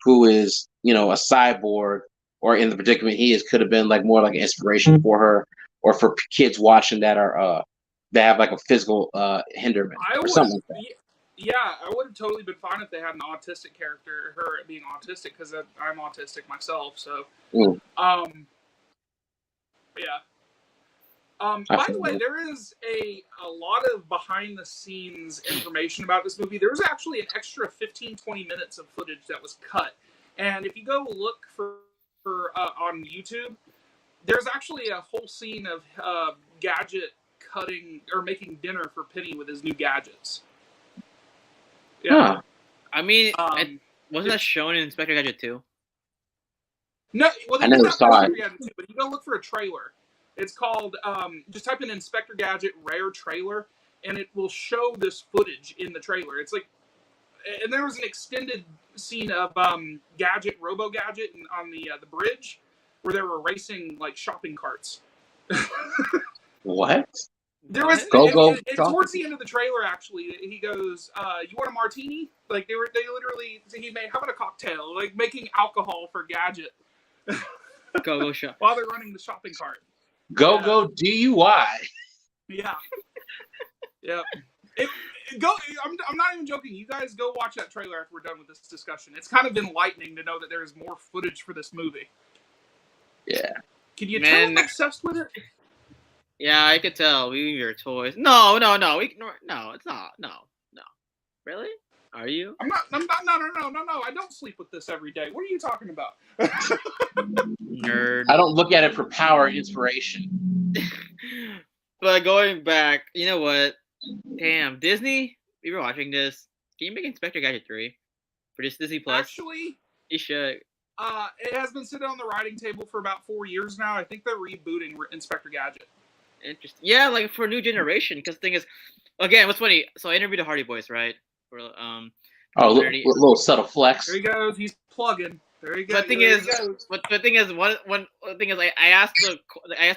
who is a cyborg or in the predicament he is could have been like more like an inspiration for her or for kids watching that are that have like a physical hinderment or something like that. Yeah, I would have totally been fine if they had an autistic character, her being autistic, because I'm autistic myself. So, yeah. By the way, there is a lot of behind the scenes information about this movie. There was actually an extra 15-20 minutes of footage that was cut, and if you go look for on YouTube, there's actually a whole scene of Gadget cutting or making dinner for Penny with his new gadgets. Yeah. Huh. I mean, wasn't that shown in Inspector Gadget 2? No, well, I never saw it. But you go look for a trailer. It's called, just type in Inspector Gadget rare trailer, and it will show this footage in the trailer. It's like, and there was an extended scene of Gadget, Robo Gadget, on the bridge, where they were racing like shopping carts. What? There was towards the end of the trailer. Actually, he goes, "You want a martini?" Like they literally. He made, "How about a cocktail?" Like making alcohol for Gadget. Go shop while they're running the shopping cart. Go DUI. Yeah. Yeah. I'm not even joking. You guys go watch that trailer after we're done with this discussion. It's kind of enlightening to know that there is more footage for this movie. Yeah. Can you tell I'm obsessed with it? Yeah, I could tell. We your toys. No. No, it's not. No. Really? Are you? I'm not. No. I don't sleep with this every day. What are you talking about? Nerd. I don't look at it for power and inspiration. But going back, you know what? Damn, Disney. We were watching this. Can you make Inspector Gadget 3 for just Disney Plus? Actually, you should. It has been sitting on the writing table for about 4 years now. I think they're rebooting Inspector Gadget. Interesting. Yeah, like for a new generation. Because the thing is, again, what's funny? So I interviewed the Hardy Boys, right? For little subtle flex. There he goes. He's plugging. There he goes. But the thing is, I asked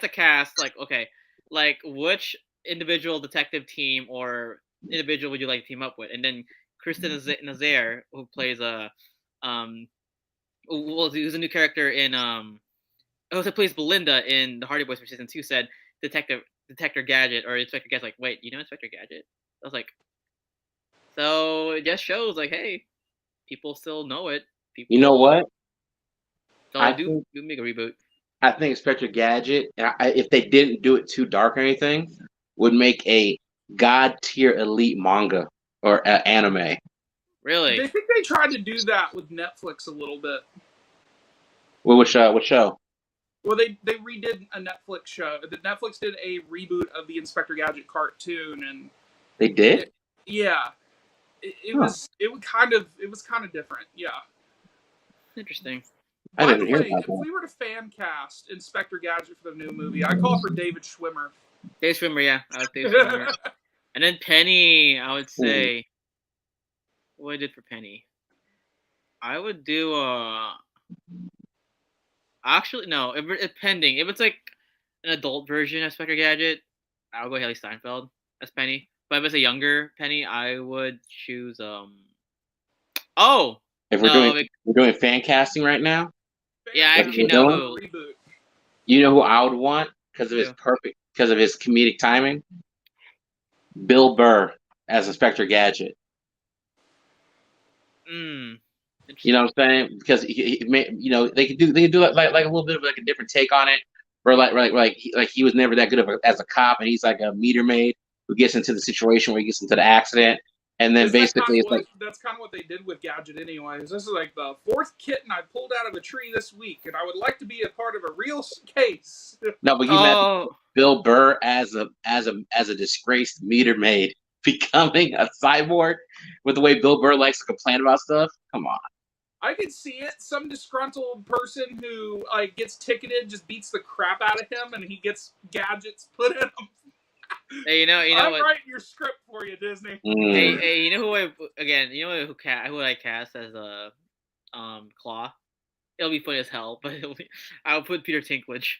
the cast, like, okay, like which individual detective team or individual would you like to team up with? And then Kristen Nazaire, who plays who's a new character in who plays Belinda in the Hardy Boys for season 2, said Detector Gadget or Inspector Gadget. Like, wait, you know Inspector Gadget? I was like, so it just shows like, hey, people still know it. People, you know what? So do make a reboot. I think Inspector Gadget, if they didn't do it too dark or anything, would make a god tier elite manga or anime. Really? I think they tried to do that with Netflix a little bit. Well, what show? Well, they redid a Netflix show. Netflix did a reboot of the Inspector Gadget cartoon, and they did. It was kind of different. Yeah. Interesting. By the way, if we were to fan cast Inspector Gadget for the new movie, I'd call for David Schwimmer. David Schwimmer, yeah. I like David Schwimmer. And then Penny, I would say. What I did for Penny? I would do actually, no, it's pending. If it's like an adult version of Inspector Gadget, I would go Haley Steinfeld as Penny. But if it's a younger Penny, I would choose if we're doing fan casting right now. Yeah, I actually know who. You know who I would want because of his comedic timing? Bill Burr as Inspector Gadget. You know what I'm saying? Because they could do like a little bit of like a different take on it, or like he was never that good as a cop, and he's like a meter maid who gets into the situation where he gets into the accident, and then basically that's kind of what they did with Gadget, anyways. This is like the 4th kitten I pulled out of a tree this week, and I would like to be a part of a real case. No, but you met Bill Burr as a disgraced meter maid becoming a cyborg with the way Bill Burr likes to complain about stuff. Come on. I could see it. Some disgruntled person who gets ticketed just beats the crap out of him, and he gets gadgets put in him. Hey, I'm writing your script for you, Disney. Hey, you know who I cast as a Claw? It'll be funny as hell, but I'll put Peter Dinklage.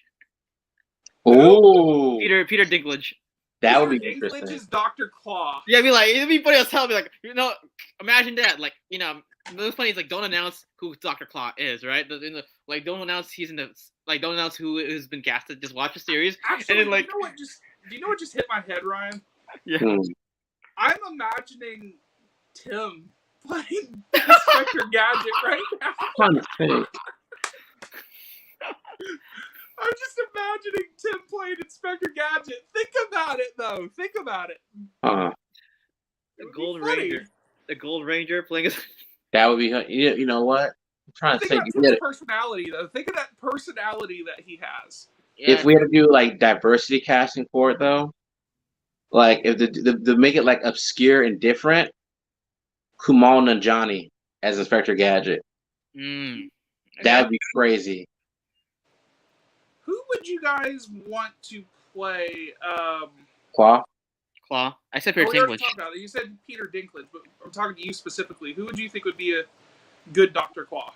Oh, Peter Dinklage. That would be Dinklage interesting. is Dr. Claw. Yeah, it'd be funny as hell. Be like, imagine that. Like, what's funny is like, don't announce who Dr. Claw is, right? Don't announce he's in the don't announce who has been casted. Just watch the series. Actually, and then, do you know what just hit my head, Ryan? Yeah. I'm imagining Tim playing Inspector Gadget right now. I'm just imagining Tim playing Inspector Gadget. Think about it, though. Think about it. The Gold Ranger playing. That would be. You know what? I'm trying to think. Tim's personality, though. Think of that personality that he has. Yeah. If we had to do like diversity casting for it, though, like if to make it like obscure and different, Kumail Nanjiani as Inspector Gadget. That'd be crazy. Who would you guys want to play? Claw. I said Peter Dinklage. You said Peter Dinklage, but I'm talking to you specifically. Who would you think would be a good Dr. Claw?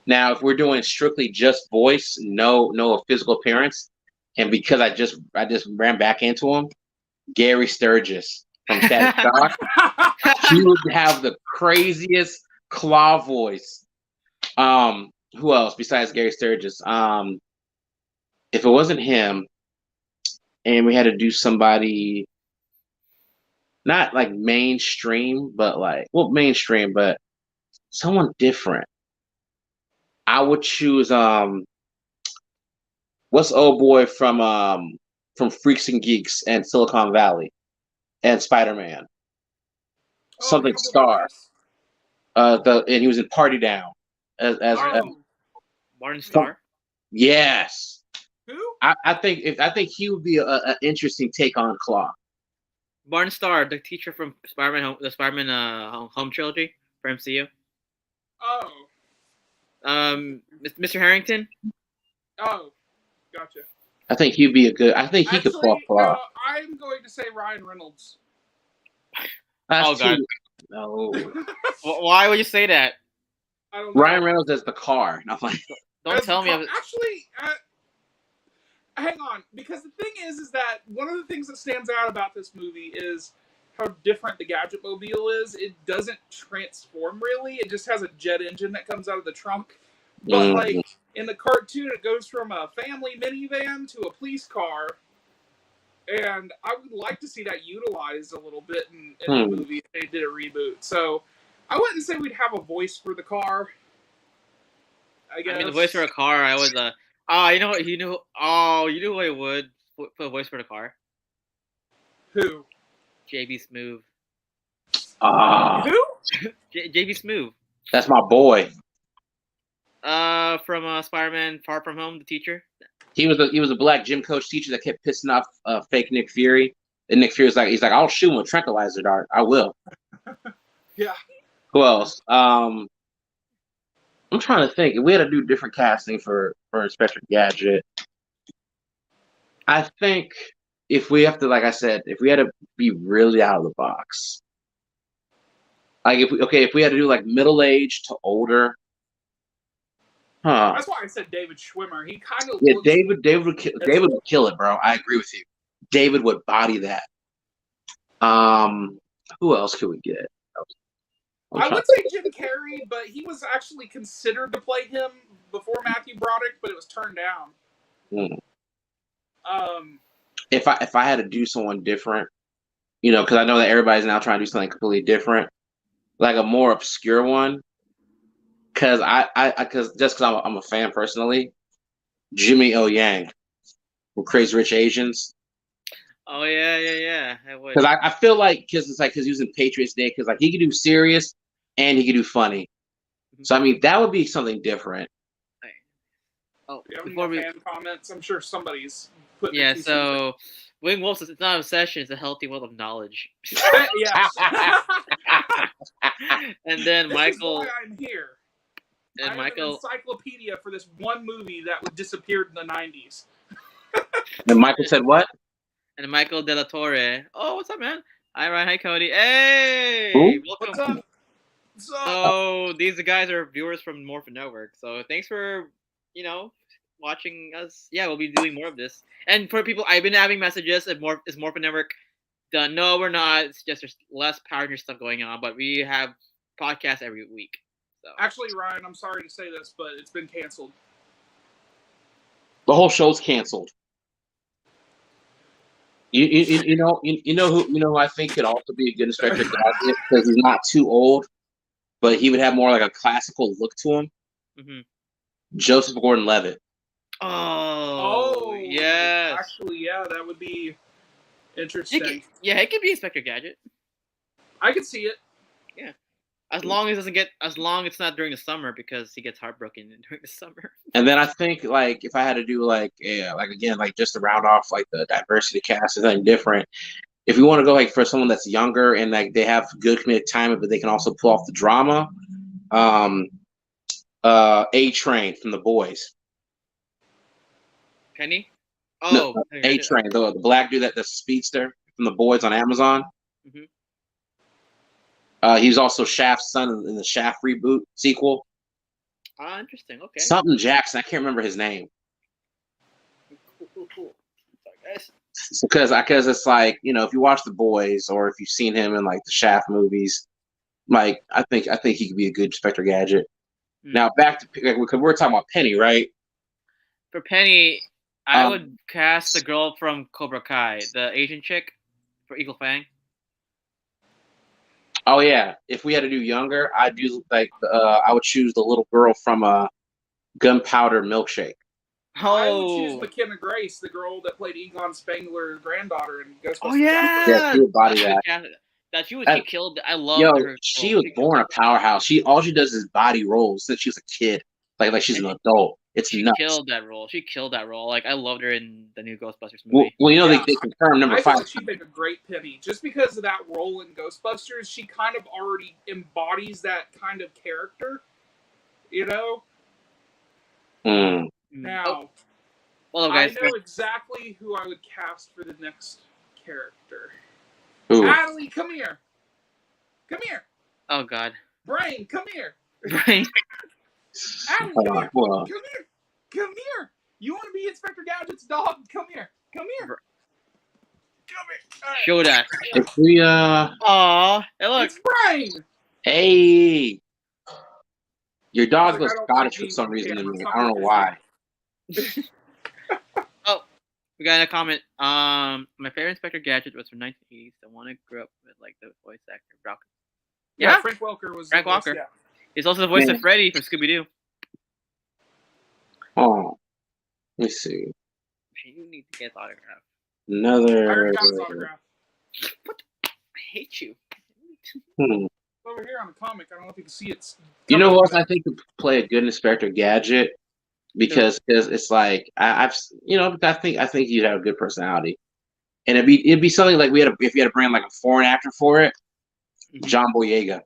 Now, if we're doing strictly just voice, no physical appearance, and because I just ran back into him, Gary Sturgis from Static Shock. He would have the craziest claw voice. Who else besides Gary Sturgis? If it wasn't him, and we had to do somebody not like mainstream, but mainstream, but someone different. I would choose what's old boy from Freaks and Geeks and Silicon Valley and Spider-Man. Something Star. And he was in Party Down as Martin Starr. Yes. Who? I think he would be an interesting take on Claw. Martin Starr, the teacher from the Spider-Man Home trilogy for MCU. Oh. Mr. Harrington. Oh, gotcha. I think he'd be a good. I think he could pull off Claw. I'm going to say Ryan Reynolds. Oh God. No. Why would you say that? I don't know. Ryan Reynolds as the car. No, Don't tell me. Actually, hang on, because the thing is that one of the things that stands out about this movie is how different the Gadget Mobile is. It doesn't transform really. It just has a jet engine that comes out of the trunk. But like in the cartoon, it goes from a family minivan to a police car. And I would like to see that utilized a little bit in the movie if they did a reboot. So I wouldn't say we'd have a voice for the car. I guess. I mean, the voice for a car, I would. You know what? You know who I would put a voice for the car? Who? JB Smoove. Who? JB Smoove. That's my boy. From Spider-Man: Far From Home, the teacher. He was a black gym coach teacher that kept pissing off fake Nick Fury. And Nick Fury's like, I'll shoot him with a tranquilizer dart. I will. Yeah. Who else? I'm trying to think. If we had to do different casting for Inspector Gadget, I think if we have to, like I said, if we had to be really out of the box, like if we had to do like middle age to older. Huh. That's why I said David Schwimmer. He kind of looks... David would kill it, bro. I agree with you. David would body that. Who else could we get? I would say Jim Carrey, but he was actually considered to play him before Matthew Broderick, but it was turned down. If I had to do someone different, because I know that everybody's now trying to do something completely different, like a more obscure one. Because I'm a fan personally, Jimmy O Yang from Crazy Rich Asians. Oh yeah. Because I feel like because he was in Patriots Day, because like he could do serious and he could do funny. So I mean that would be something different. Oh, before we fan comments, I'm sure somebody's put. Yeah. So Wing Wolf says it's not an obsession; it's a healthy wealth of knowledge. Yes. And then Michael. This is why I'm here. And Michael, an encyclopedia for this one movie that disappeared in the 90s. And Michael said what? And Michael De La Torre. Oh, what's up, man? Hi, Ryan. Hi, Cody. Hey, Ooh. welcome. So these guys are viewers from Morphin Network. So thanks for watching us. Yeah, we'll be doing more of this. And for people, I've been having messages. Is Morphin Network done? No, we're not. It's just there's less Power Rangers stuff going on, but we have podcasts every week. So. Actually, Ryan, I'm sorry to say this, but it's been canceled. The whole show's canceled. You know who I think could also be a good Inspector Gadget because he's not too old, but he would have more like a classical look to him. Mm-hmm. Joseph Gordon-Levitt. Oh, yes. Actually, yeah, that would be interesting. It could be Inspector Gadget. I could see it. Yeah. As long as it's not during the summer because he gets heartbroken during the summer. And then I think like if I had to do just to round off like the diversity cast or something different, if we want to go like for someone that's younger and like they have good comedic timing but they can also pull off the drama, A-Train from The Boys. Kenny? Oh, no, A-Train, the black dude that's a speedster from The Boys on Amazon. Mm-hmm. He was also Shaft's son in the Shaft reboot sequel. Interesting. Okay. Something Jackson. I can't remember his name. Cool. because it's like, if you watch The Boys or if you've seen him in like the Shaft movies, like I think he could be a good Inspector Gadget. Now back to because we're talking about Penny, right? For Penny, I would cast the girl from Cobra Kai, the Asian chick, for Eagle Fang. Oh yeah, if we had to do younger, I'd do like I would choose the little girl from Gunpowder Milkshake. I would choose McKenna Grace, the girl that played Egon Spengler's granddaughter in Ghostbusters. Oh yeah, yeah, she would body that. She killed. I loved her. She was born a powerhouse. All she does is body rolls since she was a kid. Like she's an adult. She killed that role. She killed that role. Like I loved her in the new Ghostbusters movie. Well, they confirmed number 5. I feel like she'd make a great Penny just because of that role in Ghostbusters. She kind of already embodies that kind of character, Now, guys, I know exactly who I would cast for the next character. Who? Natalie, come here. Come here. Oh God. Brain, come here. Brain. Natalie, come here. Come here. Come here. You want to be Inspector Gadget's dog? Come here. Come here. Come here. Right. Show that. If we Aw, hey, look. It's Brain. Hey. Your dog looks Scottish for some reason to me. I don't know why. Oh, we got a comment. My favorite Inspector Gadget was from 1980s. The one I grew up with, like the voice actor, Brock. Yeah, Frank Welker was. Frank Walker. Yeah. He's also the voice of Freddy from Scooby Doo. Oh, let me see. You need to get his autograph. Another. I already got his autograph. What? I hate you. Over here on the comic, I don't know if you can see it. You know what? I think could play a good Inspector Gadget because it's like I think you'd have a good personality, and it'd be something like if you had to bring like a foreign actor for it, John Boyega.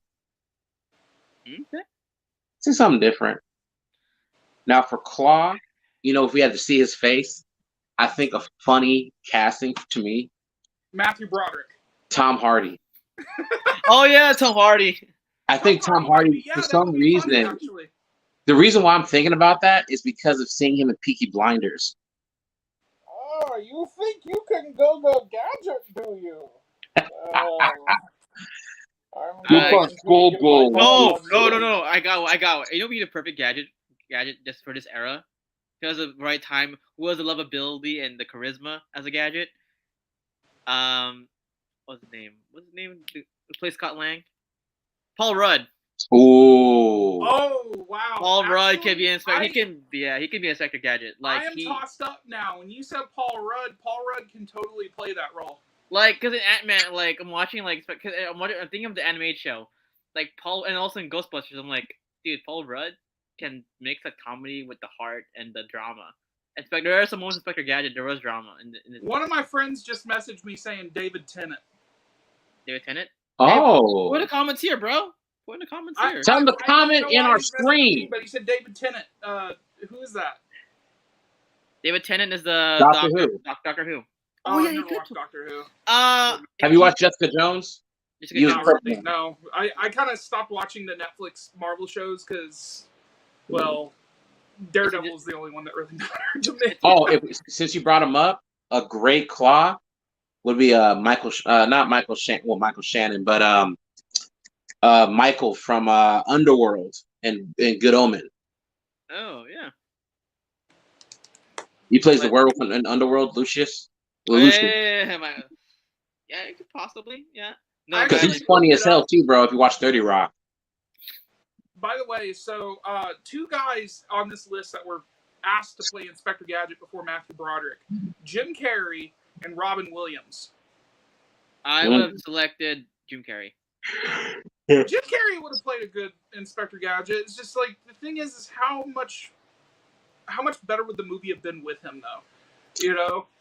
Okay. See something different. Now for Claw, if we had to see his face, I think a funny casting to me. Matthew Broderick. Tom Hardy. Oh yeah, Tom Hardy. I think Tom Hardy for some reason. Funny, the reason why I'm thinking about that is because of seeing him in Peaky Blinders. Oh, you think you can go Gadget, do you? No. I got. You know, be the perfect gadget just for this era. Because of the right time, who has the lovability and the charisma as a gadget? What's his name? Who plays Scott Lang? Paul Rudd. Oh wow! Paul Rudd can be an Inspector. He can be Inspector Gadget. Like I am tossed up now. When you said Paul Rudd can totally play that role. Like, cause in Ant-Man, like I'm watching, like, cause I'm thinking of the animated show, like Paul, and also in Ghostbusters, I'm like, dude, Paul Rudd can mix a comedy with the heart and the drama. There are some moments in Inspector Gadget. There was drama. One of my friends just messaged me saying David Tennant. David Tennant? Oh. Hey, put in the comments here, bro. Put in the comments here. Tell him to comment in our stream. But he said David Tennant. Who is that? David Tennant is the Doctor Who. Oh yeah, you could watch Doctor Who. Have you watched Jessica Jones? No. I kind of stopped watching the Netflix Marvel shows because, well, Daredevil's the only one that really mattered to me. Oh, since you brought him up, a great Claw would be Michael Shannon, but Michael from Underworld and Good Omen. Oh yeah. He plays the werewolf in Underworld, Lucius. Yeah, it could possibly, yeah. No, because he's funny as hell too, bro. If you watch 30 Rock. By the way, so 2 guys on this list that were asked to play Inspector Gadget before Matthew Broderick: Jim Carrey and Robin Williams. I would have selected Jim Carrey. Jim Carrey would have played a good Inspector Gadget. It's just like the thing is how much better would the movie have been with him though?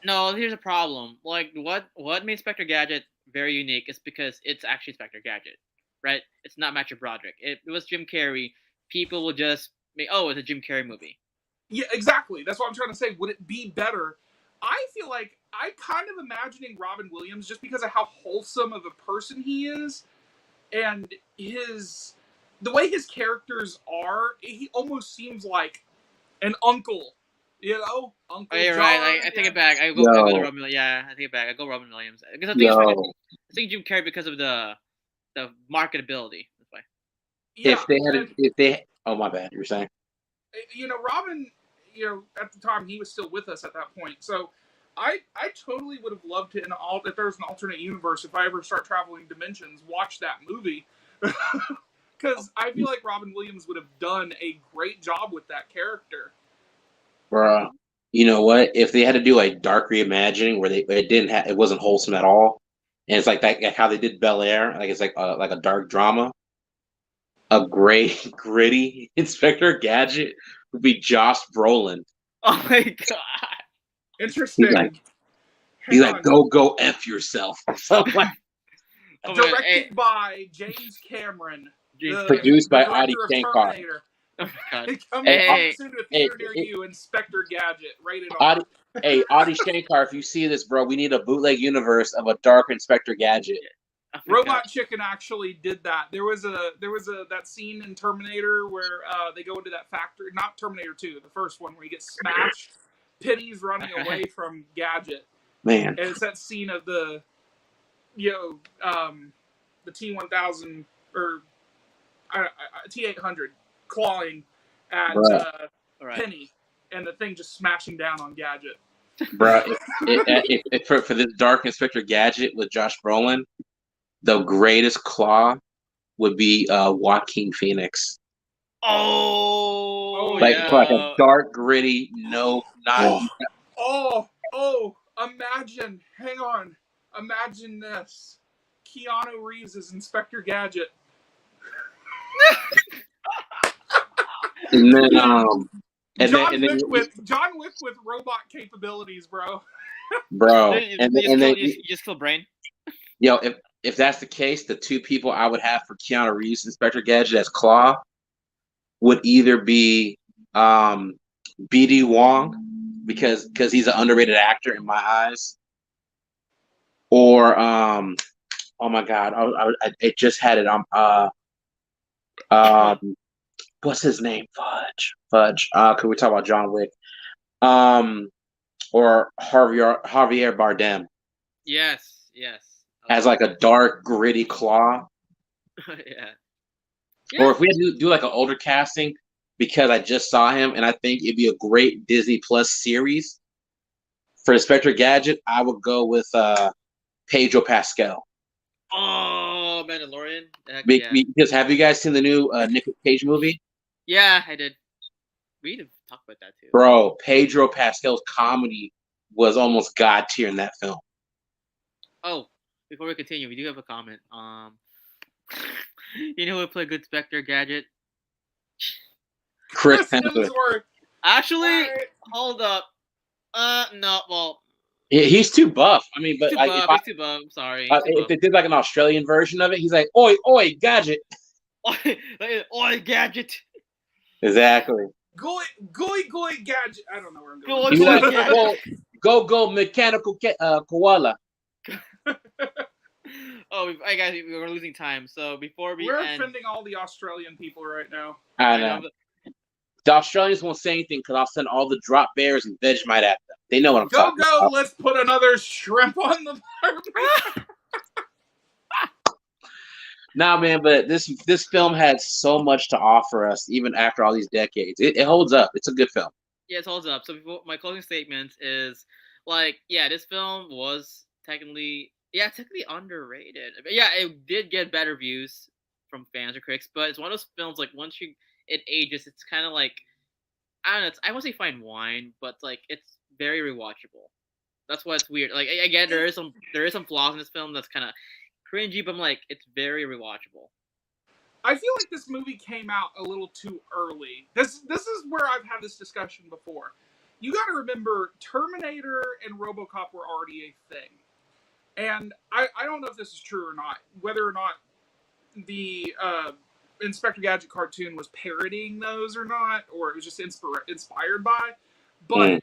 No, here's a problem. Like what made Inspector Gadget very unique is because it's actually Inspector Gadget, right? It's not Matthew Broderick. It was Jim Carrey. People will just make, it's a Jim Carrey movie. Yeah, exactly. That's what I'm trying to say. Would it be better? I feel like I kind of imagining Robin Williams just because of how wholesome of a person he is, and the way his characters are. He almost seems like an uncle. You know, Uncle Oh, you're John. right. I take it back. I go to Robin Williams. Yeah, I take it back. I go Robin Williams because I think I think Jim Carrey because of the marketability. That's why. Yeah, if they oh my bad, you were saying. You know, Robin, you know, at the time he was still with us at that point. So I totally would have loved to, if there was an alternate universe, if I ever start traveling dimensions, watch that movie. Because I feel like Robin Williams would have done a great job with that character. Bruh, you know what? If they had to do a dark reimagining where it wasn't wholesome at all, and it's like that, like how they did Bel Air, like it's like a dark drama. A great gritty Inspector Gadget would be Josh Brolin. Oh my god! Interesting. He's like go F yourself. Directed by James Cameron. Produced by Adi Shankar. Oh my god! Coming soon to a theater near you, Inspector Gadget. Rated R. Adi Shankar, if you see this, bro, we need a bootleg universe of a dark Inspector Gadget. Oh Robot Chicken actually did that. There was that scene in Terminator where they go into that factory. Not Terminator 2, the first one, where he gets smashed. Penny's running away from Gadget. Man, and it's that scene of the T-1000 or T-800 clawing at Penny, and the thing just smashing down on Gadget. Bro, for this dark Inspector Gadget with Josh Brolin, the greatest claw would be Joaquin Phoenix. Like a dark, gritty, imagine, hang on. Imagine this. Keanu Reeves is Inspector Gadget. And then, John Wick with robot capabilities, bro. Bro, you just kill Brain. Yo, if that's the case, the two people I would have for Keanu Reeves Inspector Gadget as Claw would either be BD Wong because he's an underrated actor in my eyes, or oh my god, it just had it on what's his name? Fudge. Could we talk about John Wick? Or Javier Bardem. Yes. As like a dark, gritty Claw. Yeah. Or if we had to do like an older casting, because I just saw him, and I think it'd be a great Disney Plus series for Inspector Gadget, I would go with Pedro Pascal. Oh, Mandalorian. Because have you guys seen the new Nicolas Cage movie? Yeah, I did. We need to talk about that too. Bro, Pedro Pascal's comedy was almost god tier in that film. Oh, before we continue, we do have a comment. You know who would play good Inspector Gadget? Chris Hemsworth. Actually, hold up. No, well. He's too buff. I mean, but he's too buff. I'm sorry. If they did like an Australian version of it, he's like, oi, Gadget. Oi, Gadget. Exactly. Go, Gadget. I don't know where I'm going. Go, mechanical koala. Oh, guys, we're losing time. So before we're offending all the Australian people right now. I know. The Australians won't say anything because I'll send all the drop bears and Vegemite at them. They know what I'm talking about. Let's put another shrimp on the barbie. Nah, man, but this film had so much to offer us, even after all these decades. It holds up. It's a good film. Yeah, it holds up. So before, my closing statement is this film was technically underrated. Yeah, it did get better reviews from fans or critics, but it's one of those films once it ages, it's kind of like, I don't know. I won't say fine wine, but it's very rewatchable. That's what's weird. Again, there is some flaws in this film that's kind of cringy, but it's very rewatchable. I feel like this movie came out a little too early. This is where I've had this discussion before. You got to remember, Terminator and RoboCop were already a thing. And I don't know if this is true or not, whether or not the Inspector Gadget cartoon was parodying those or not, or it was just inspired by. But,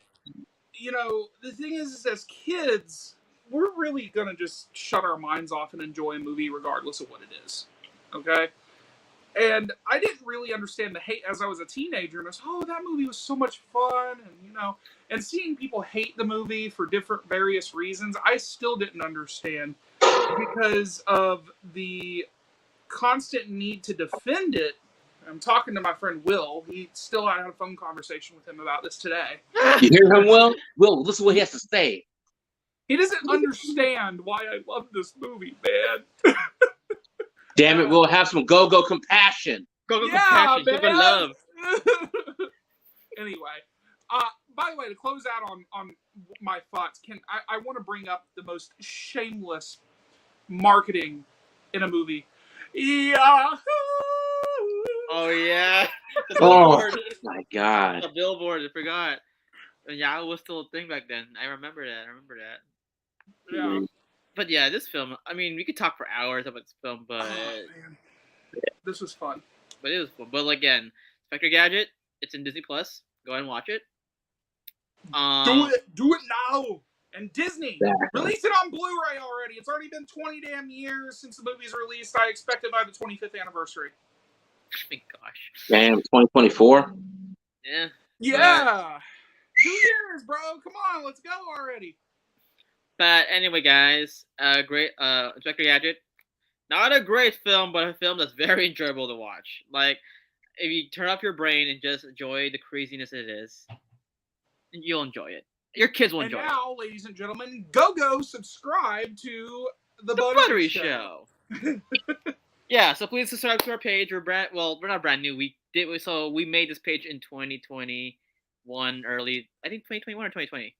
the thing is as kids, we're really going to just shut our minds off and enjoy a movie regardless of what it is. Okay? And I didn't really understand the hate as I was a teenager. And I was, oh, that movie was so much fun. And, and seeing people hate the movie for different various reasons, I still didn't understand because of the constant need to defend it. I'm talking to my friend Will. I had a phone conversation with him about this today. You hear him, Will? Will, listen to what he has to say. He doesn't understand why I love this movie, man. Damn it, Will, have some go-go compassion. Go compassion, go love. Anyway, by the way, to close out on my thoughts, I want to bring up the most shameless marketing in a movie. Yahoo! Oh yeah. The billboard. Oh my god. The billboard, I forgot. Yahoo was still a thing back then. I remember that. Yeah. But yeah, this film, I mean, we could talk for hours about this film, but this was fun. But it was fun. But again, Inspector Gadget, it's in Disney Plus. Go ahead and watch it. Do it now. And Disney, release it on Blu-ray already. It's already been 20 damn years since the movie's released. I expect it by the 25th anniversary. Oh my gosh. Damn, 2024? Yeah. Yeah. 2 years, bro. Come on, let's go already. But anyway, guys, great Inspector Gadget. Not a great film, but a film that's very enjoyable to watch. Like, if you turn off your brain and just enjoy the craziness it is, you'll enjoy it. Your kids will enjoy it. And now, ladies and gentlemen, go subscribe to the Buttery Show. Yeah, so please subscribe to our page. We're not brand new. We made this page in 2021 early. I think 2021 or 2020.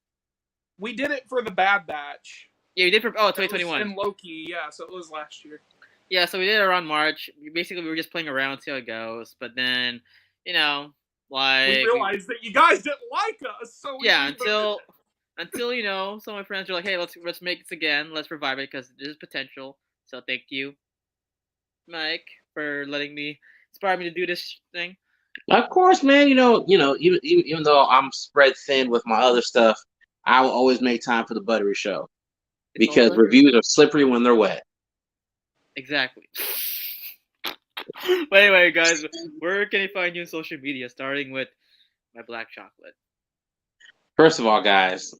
We did it for the Bad Batch. Yeah, we did for 2021. And Loki, yeah, so it was last year. Yeah, so we did it around March. Basically, we were just playing around, see how it goes. But then, we realized that you guys didn't like us, so until some of my friends were like, "Hey, let's make this again. Let's revive it because there's potential." So thank you, Mike, for letting me inspire me to do this thing. Of course, man. Even though I'm spread thin with my other stuff, I will always make time for the Buttery Show because reviews are slippery when they're wet. Exactly. But anyway, guys, where can I find you on social media? Starting with my black chocolate. First of all, guys,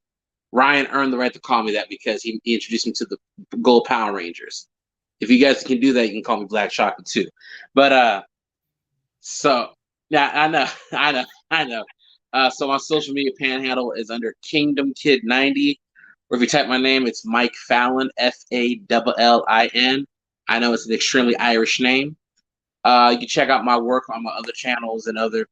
Ryan earned the right to call me that because he introduced me to the Gold Power Rangers. If you guys can do that, you can call me Black Chocolate too. But so yeah, I know. So my social media panhandle is under Kingdom Kid 90, or if you type my name, it's Mike Fallon, Fallin. I know it's an extremely Irish name. You can check out my work on my other channels and other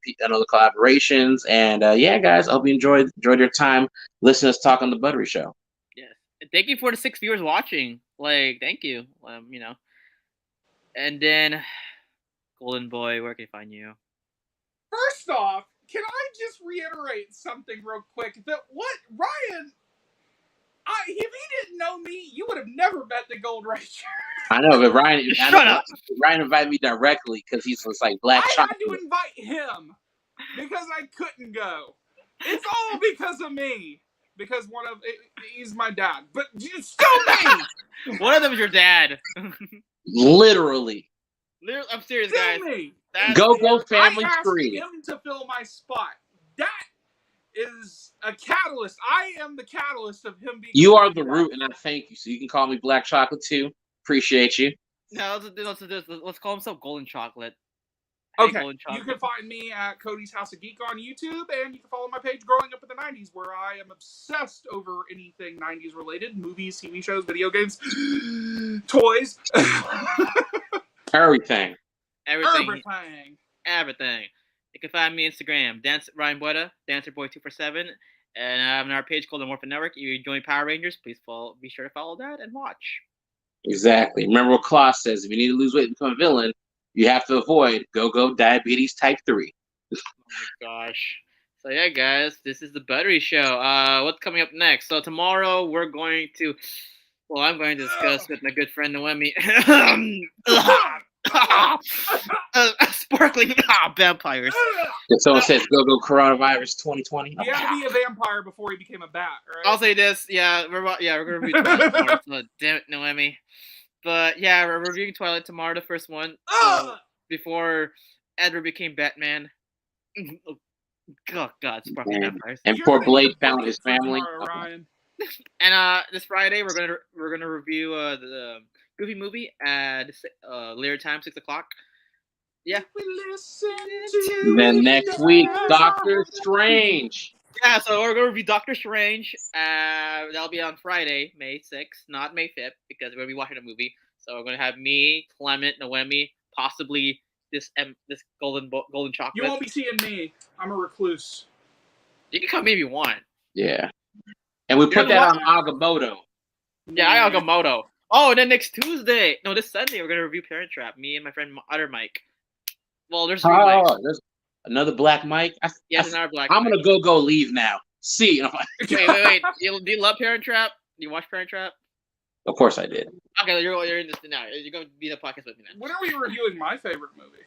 collaborations. And yeah, guys, I hope you enjoyed your time listening to us talk on the Buttery Show. Yes, and thank you for the 6 viewers watching. Thank you. And then, Golden Boy, where can I find you? First off, can I just reiterate something real quick? That Ryan, if he didn't know me, you would have never met the Gold Ranger. I know, but Ryan, Shut up. Ryan invited me directly because he's like Black Chocolate. I had to invite him because I couldn't go. It's all because of me. Because he's my dad, but it's still me. One of them is your dad. Literally, I'm serious, guys. Me. Go family tree. tree. I asked him to fill my spot. That is a catalyst. I am the catalyst of him being. You are the root, and I thank you. So you can call me Black Chocolate too. Appreciate you. No, let's call himself Golden Chocolate. Okay, you can find me at Cody's House of Geek on YouTube, and you can follow my page Growing Up in the 90s, where I am obsessed over anything 90s related, movies, TV shows, video games, toys. Everything. You can find me on Instagram, Ryan Buetta, DancerBoy247, and I have another page called the Morphin Network. If you join Power Rangers, please be sure to follow that and watch. Exactly. Remember what Klaus says, if you need to lose weight and become a villain, you have to avoid go diabetes type 3. Oh my gosh. So yeah, guys, this is the Buttery Show. What's coming up next? So tomorrow I'm going to discuss with my good friend Noemi. Sparkling vampires. Someone says go coronavirus 2020. He had to be a vampire before he became a bat, right? I'll say this. Yeah, we're gonna review Twilight tomorrow. So, damn it, Noemi. But yeah, we're reviewing Twilight tomorrow, the first one. So before Edward became Batman. Oh God, sparkly Man. vampires. And You're poor gonna need Blade to book found it his for family. tomorrow, Ryan. And this Friday we're gonna review the Goofy movie at later time, 6 o'clock. Yeah. We listen to Then next week, the Doctor Strange. Yeah, so we're gonna review Doctor Strange. That'll be on Friday, May 6th, not May 5th, because we're gonna be watching a movie. So we're gonna have me, Clement, Noemi, possibly this golden chocolate. You won't be seeing me. I'm a recluse. You can come in if you want. Yeah. And we put that on Agamotto. Yeah, I got Gamoto. Oh, and then next Tuesday, no, this Sunday, we're gonna review Parent Trap. Me and my friend Other Mike. Well, there's three mics. There's another black mic. Yes, another black. I'm gonna go leave now. See. Wait. Do you love Parent Trap? Do you watch Parent Trap? Of course I did. Okay, you're in this now. You're gonna be in the podcast with me now. When are we reviewing my favorite movie?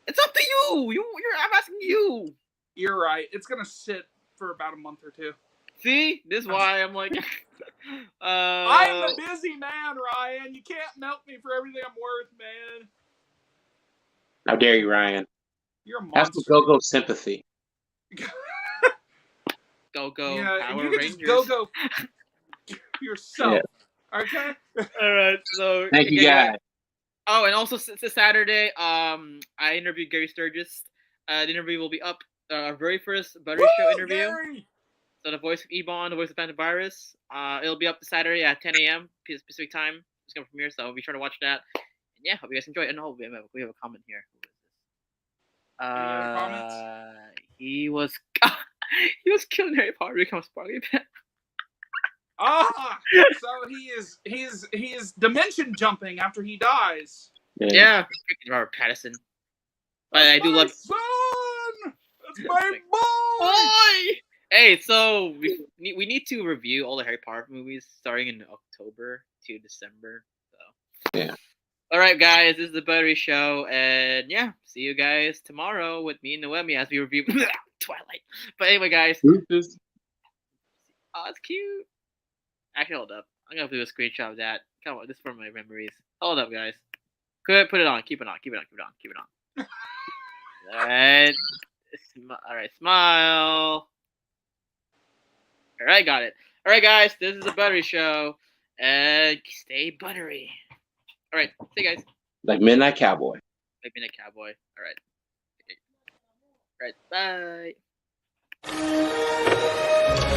It's up to you. I'm asking you. You're right. It's gonna sit for about a month or two. See, this is why I'm like. I am a busy man, Ryan. You can't milk me for everything I'm worth, man. How dare you, Ryan? You're a That's monster. the go sympathy. Go Yeah, Power you can Rangers. just go yourself. Yeah. Okay. All right. So Thank you, guys. Oh, and also it's Saturday. I interviewed Gary Sturgis. The interview will be up. Our very first Buttery Show interview. Gary! So the voice of Ebon, the voice of Phantom Virus. It'll be up this Saturday at 10 a.m. Pacific time. It's gonna premiere, so be sure to watch that. And yeah, hope you guys enjoy it. And we have a comment here. Who is this? Any other comments? He was killing Harry Potter to become a Sparkly Pet. So he is dimension jumping after he dies. Yeah, Robert Pattinson. But I do love. Son! That's my boy! Hey, so we need to review all the Harry Potter movies starting in October to December. So yeah. All right, guys, this is the Buttery Show, and yeah, see you guys tomorrow with me and Noemi as we review Twilight. But anyway, guys. Oh, it's cute. Actually, hold up. I'm gonna do a screenshot of that. Come on, this is for my memories. Hold up, guys. Good, put it on. Keep it on. Alright. Alright, smile. Alright, got it. Alright, guys, this is the Buttery Show. And stay buttery. Alright, see you guys. Like Midnight Cowboy. Like Midnight Cowboy. Alright. Alright, bye.